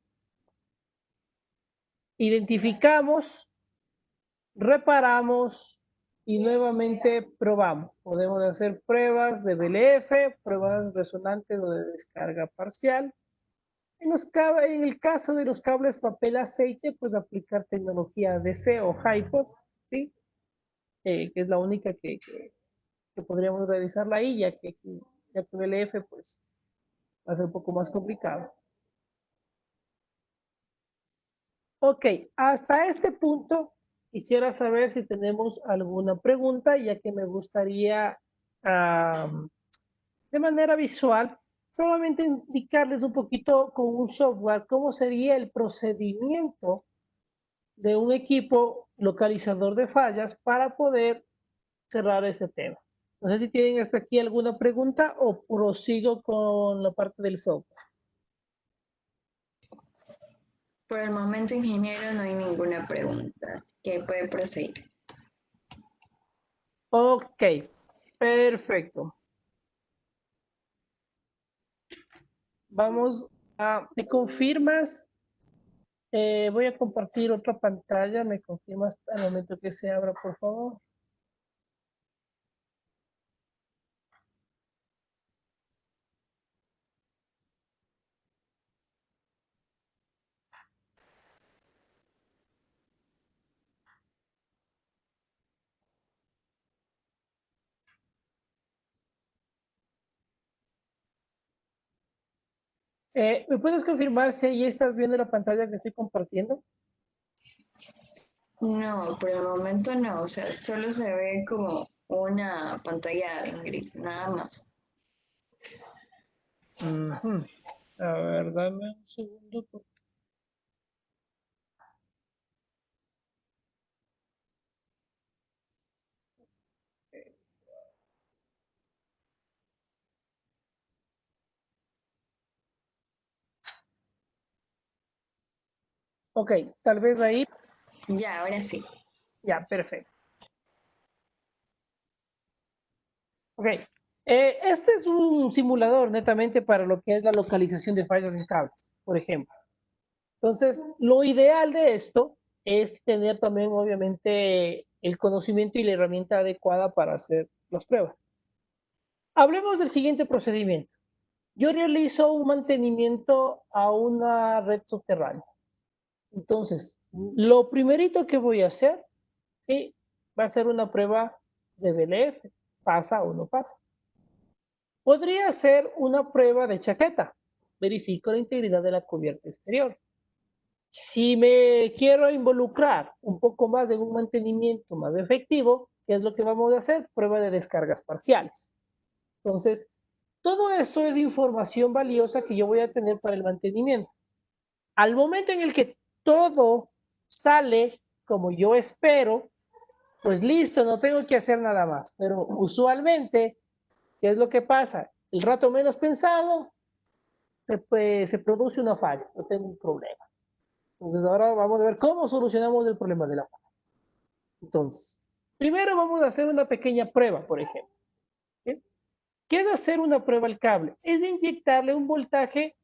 Identificamos, reparamos y nuevamente probamos. Podemos hacer pruebas de BLF, pruebas resonantes o de descarga parcial. En el caso de los cables papel aceite, pues aplicar tecnología DC o HiPod, ¿sí? Que es la única que podríamos realizarla ahí, ya que BLF pues va a ser un poco más complicado. Ok, hasta este punto quisiera saber si tenemos alguna pregunta, ya que me gustaría de manera visual solamente indicarles un poquito con un software cómo sería el procedimiento de un equipo localizador de fallas para poder cerrar este tema. No sé si tienen hasta aquí alguna pregunta o prosigo con la parte del software. Por el momento, ingeniero, no hay ninguna pregunta, así que puede proseguir. Ok, perfecto. Vamos a, ¿me confirmas? Voy a compartir otra pantalla, ¿me confirmas al momento que se abra, por favor? ¿Me puedes confirmar si ahí estás viendo la pantalla que estoy compartiendo? No, por el momento no, o sea, solo se ve como una pantalla en gris, nada más. Ujú. A ver, dame un segundo. Ok, tal vez ahí. Ya, ahora sí. Ya, perfecto. Ok. Este es un simulador netamente para lo que es la localización de fallas en cables, por ejemplo. Entonces, lo ideal de esto es tener también, obviamente, el conocimiento y la herramienta adecuada para hacer las pruebas. Hablemos del siguiente procedimiento. Yo realizo un mantenimiento a una red subterránea. Entonces, lo primerito que voy a hacer, ¿sí? Va a ser una prueba de BLF. ¿Pasa o no pasa? Podría ser una prueba de chaqueta. verifico la integridad de la cubierta exterior. Si me quiero involucrar un poco más en un mantenimiento más efectivo, ¿qué es lo que vamos a hacer? Prueba de descargas parciales. Entonces, todo eso es información valiosa que yo voy a tener para el mantenimiento. Al momento en el que todo sale como yo espero, pues listo, no tengo que hacer nada más. Pero usualmente, ¿qué es lo que pasa? El rato menos pensado, se produce una falla, no tengo un problema. Entonces ahora vamos a ver cómo solucionamos el problema de la falla. Entonces, primero vamos a hacer una pequeña prueba, por ejemplo. ¿Sí? ¿Qué es hacer una prueba al cable? Es inyectarle un voltaje,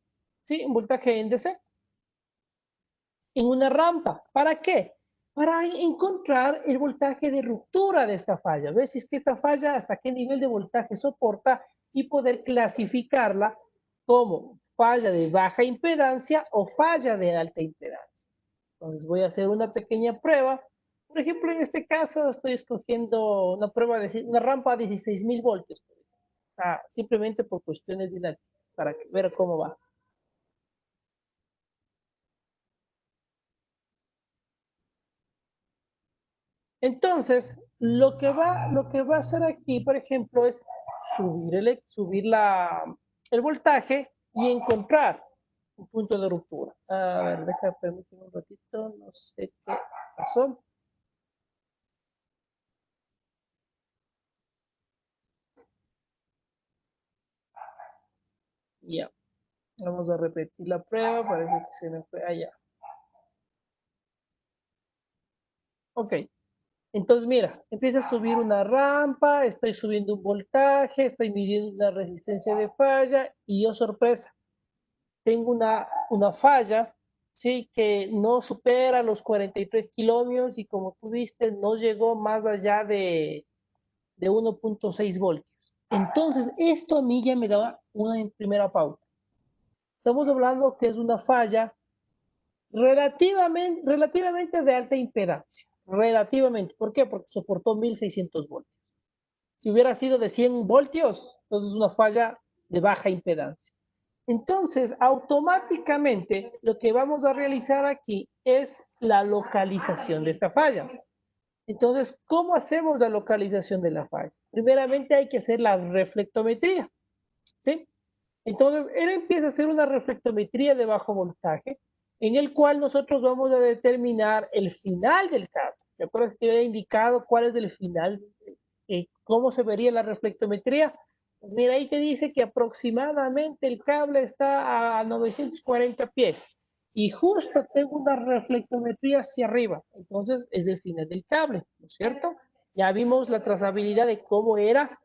¿sí? Un voltaje en DC en una rampa. ¿Para qué? Para encontrar el voltaje de ruptura de esta falla, ver si es que esta falla hasta qué nivel de voltaje soporta y poder clasificarla como falla de baja impedancia o falla de alta impedancia. Entonces voy a hacer una pequeña prueba. Por ejemplo, en este caso estoy escogiendo una prueba de una rampa a 16.000 voltios, simplemente por cuestiones didácticas, para ver cómo va. Entonces, lo que va a hacer aquí, por ejemplo, es subir el voltaje y encontrar un punto de ruptura. A ver, permíteme un ratito, no sé qué pasó. Ya, vamos a repetir la prueba, parece que se me fue allá. Ok, entonces mira, empieza a subir una rampa, estoy subiendo un voltaje, estoy midiendo una resistencia de falla y oh sorpresa, tengo una falla, sí, que no supera los 43 kilómetros y como tú viste, no llegó más allá de 1.6 voltios. Entonces, esto a mí ya me da una primera pauta. Estamos hablando que es una falla relativamente de alta impedancia. Relativamente. ¿Por qué? Porque soportó 1600 voltios. Si hubiera sido de 100 voltios, entonces es una falla de baja impedancia. Entonces, automáticamente lo que vamos a realizar aquí es la localización de esta falla. Entonces, ¿cómo hacemos la localización de la falla? Primeramente hay que hacer la reflectometría, ¿sí? Entonces, él empieza a hacer una reflectometría de bajo voltaje, en el cual nosotros vamos a determinar el final del cable. ¿De acuerdo? Que te había indicado cuál es el final, cómo se vería la reflectometría. Pues mira, ahí te dice que aproximadamente el cable está a 940 pies y justo tengo una reflectometría hacia arriba. Entonces, es el final del cable, ¿no es cierto? Ya vimos la trazabilidad de cómo era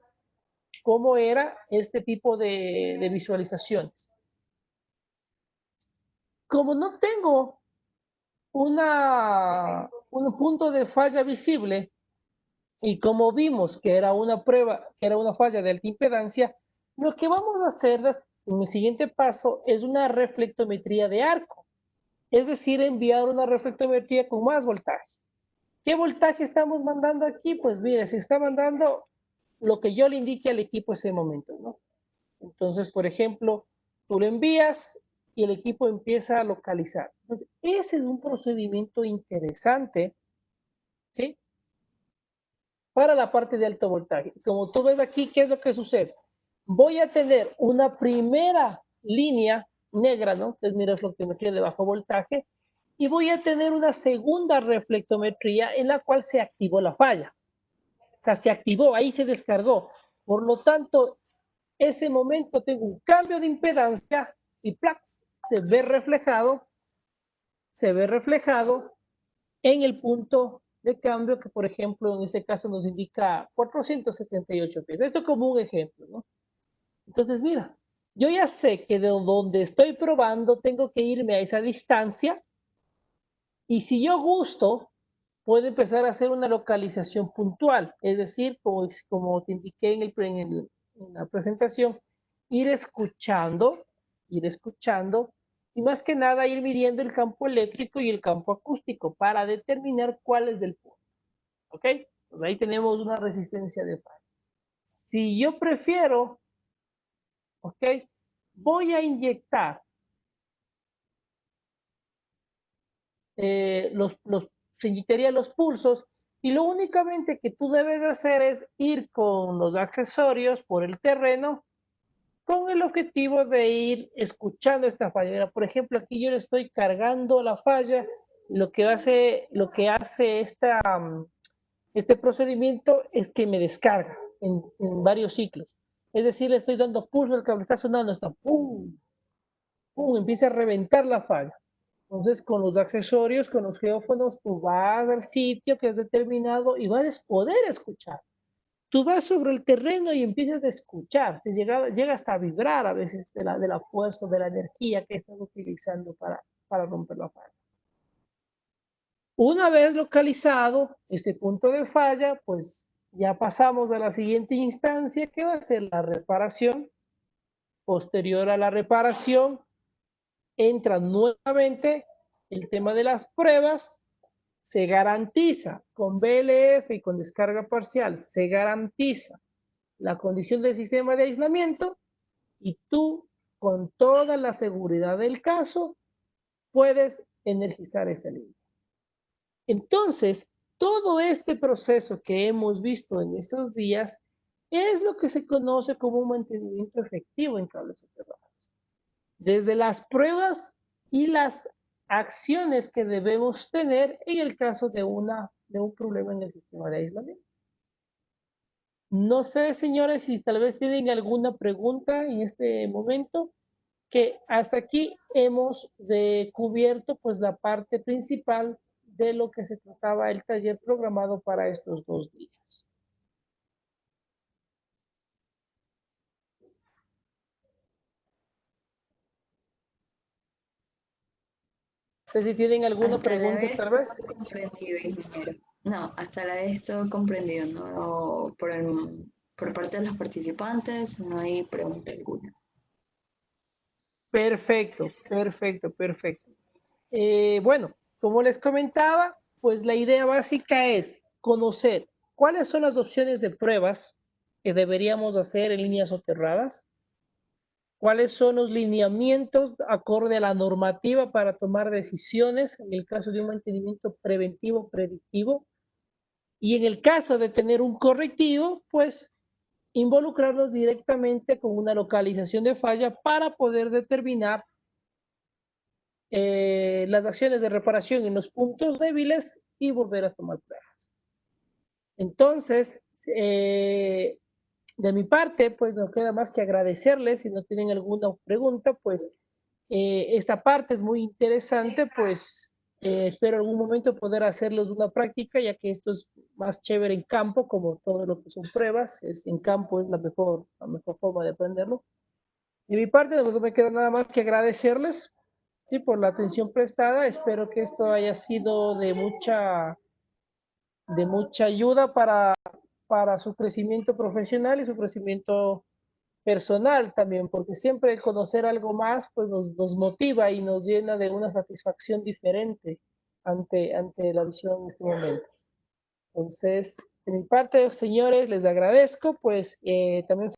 este tipo de visualizaciones. Como no tengo un punto de falla visible y como vimos que era una prueba, que era una falla de alta impedancia, lo que vamos a hacer en el siguiente paso es una reflectometría de arco, es decir, enviar una reflectometría con más voltaje. ¿Qué voltaje estamos mandando aquí? Pues mire, se está mandando lo que yo le indique al equipo ese momento, ¿no? Entonces, por ejemplo, tú lo envías y el equipo empieza a localizar. Entonces, ese es un procedimiento interesante, ¿sí? Para la parte de alto voltaje. Como tú ves aquí, ¿qué es lo que sucede? Voy a tener una primera línea negra, ¿no? Que es mi reflectometría de bajo voltaje, y voy a tener una segunda reflectometría en la cual se activó la falla. O sea, se activó, ahí se descargó. Por lo tanto, ese momento tengo un cambio de impedancia y ¡plax! Se ve reflejado en el punto de cambio que, por ejemplo, en este caso nos indica 478 pies. Esto como un ejemplo, ¿no? Entonces, mira, yo ya sé que de donde estoy probando tengo que irme a esa distancia y si yo gusto, puedo empezar a hacer una localización puntual, es decir, como te indiqué en la presentación, ir escuchando y más que nada ir midiendo el campo eléctrico y el campo acústico para determinar cuál es el punto. ¿Ok? Pues ahí tenemos una resistencia de falla. Si yo prefiero, ¿ok? Voy a inyectar se inyectarían los pulsos y lo únicamente que tú debes hacer es ir con los accesorios por el terreno con el objetivo de ir escuchando esta falla. Por ejemplo, aquí yo le estoy cargando la falla, lo que hace este procedimiento es que me descarga en varios ciclos. Es decir, le estoy dando pulso, el cable está sonando, está pum, pum, empieza a reventar la falla. Entonces, con los accesorios, con los geófonos, tú vas al sitio que has determinado y vas a poder escuchar. Tú vas sobre el terreno y empiezas a escuchar, llega hasta a vibrar a veces de la fuerza, de la energía que estás utilizando para romper la falla. Una vez localizado este punto de falla, pues ya pasamos a la siguiente instancia que va a ser la reparación. Posterior a la reparación, entra nuevamente el tema de las pruebas. Se garantiza con BLF y con descarga parcial, se garantiza la condición del sistema de aislamiento y tú, con toda la seguridad del caso, puedes energizar esa línea. Entonces, todo este proceso que hemos visto en estos días es lo que se conoce como un mantenimiento efectivo en cables soterrados. Desde las pruebas y las acciones que debemos tener en el caso de un problema en el sistema de aislamiento. No sé, señores, si tal vez tienen alguna pregunta en este momento, que hasta aquí hemos cubierto pues la parte principal de lo que se trataba el taller programado para estos 2 días. No sé si tienen alguna Hasta la pregunta vez tal todo vez. comprendido, ingeniero. No, hasta la vez todo comprendido, no por parte de los participantes, no hay pregunta alguna. Perfecto, perfecto, perfecto. Bueno, como les comentaba, pues la idea básica es conocer cuáles son las opciones de pruebas que deberíamos hacer en líneas soterradas, cuáles son los lineamientos acorde a la normativa para tomar decisiones en el caso de un mantenimiento preventivo, predictivo, y en el caso de tener un correctivo, pues involucrarnos directamente con una localización de falla para poder determinar las acciones de reparación en los puntos débiles y volver a tomar pruebas. Entonces, de mi parte, pues no queda más que agradecerles. Si no tienen alguna pregunta, pues esta parte es muy interesante, pues espero algún momento poder hacerles una práctica, ya que esto es más chévere en campo, como todo lo que son pruebas, es en campo es la mejor forma de aprenderlo. De mi parte, pues no me queda nada más que agradecerles, sí, por la atención prestada. Espero que esto haya sido de mucha ayuda para su crecimiento profesional y su crecimiento personal también, porque siempre el conocer algo más pues nos motiva y nos llena de una satisfacción diferente ante la visión en este momento. Entonces, de mi parte, señores, les agradezco, pues también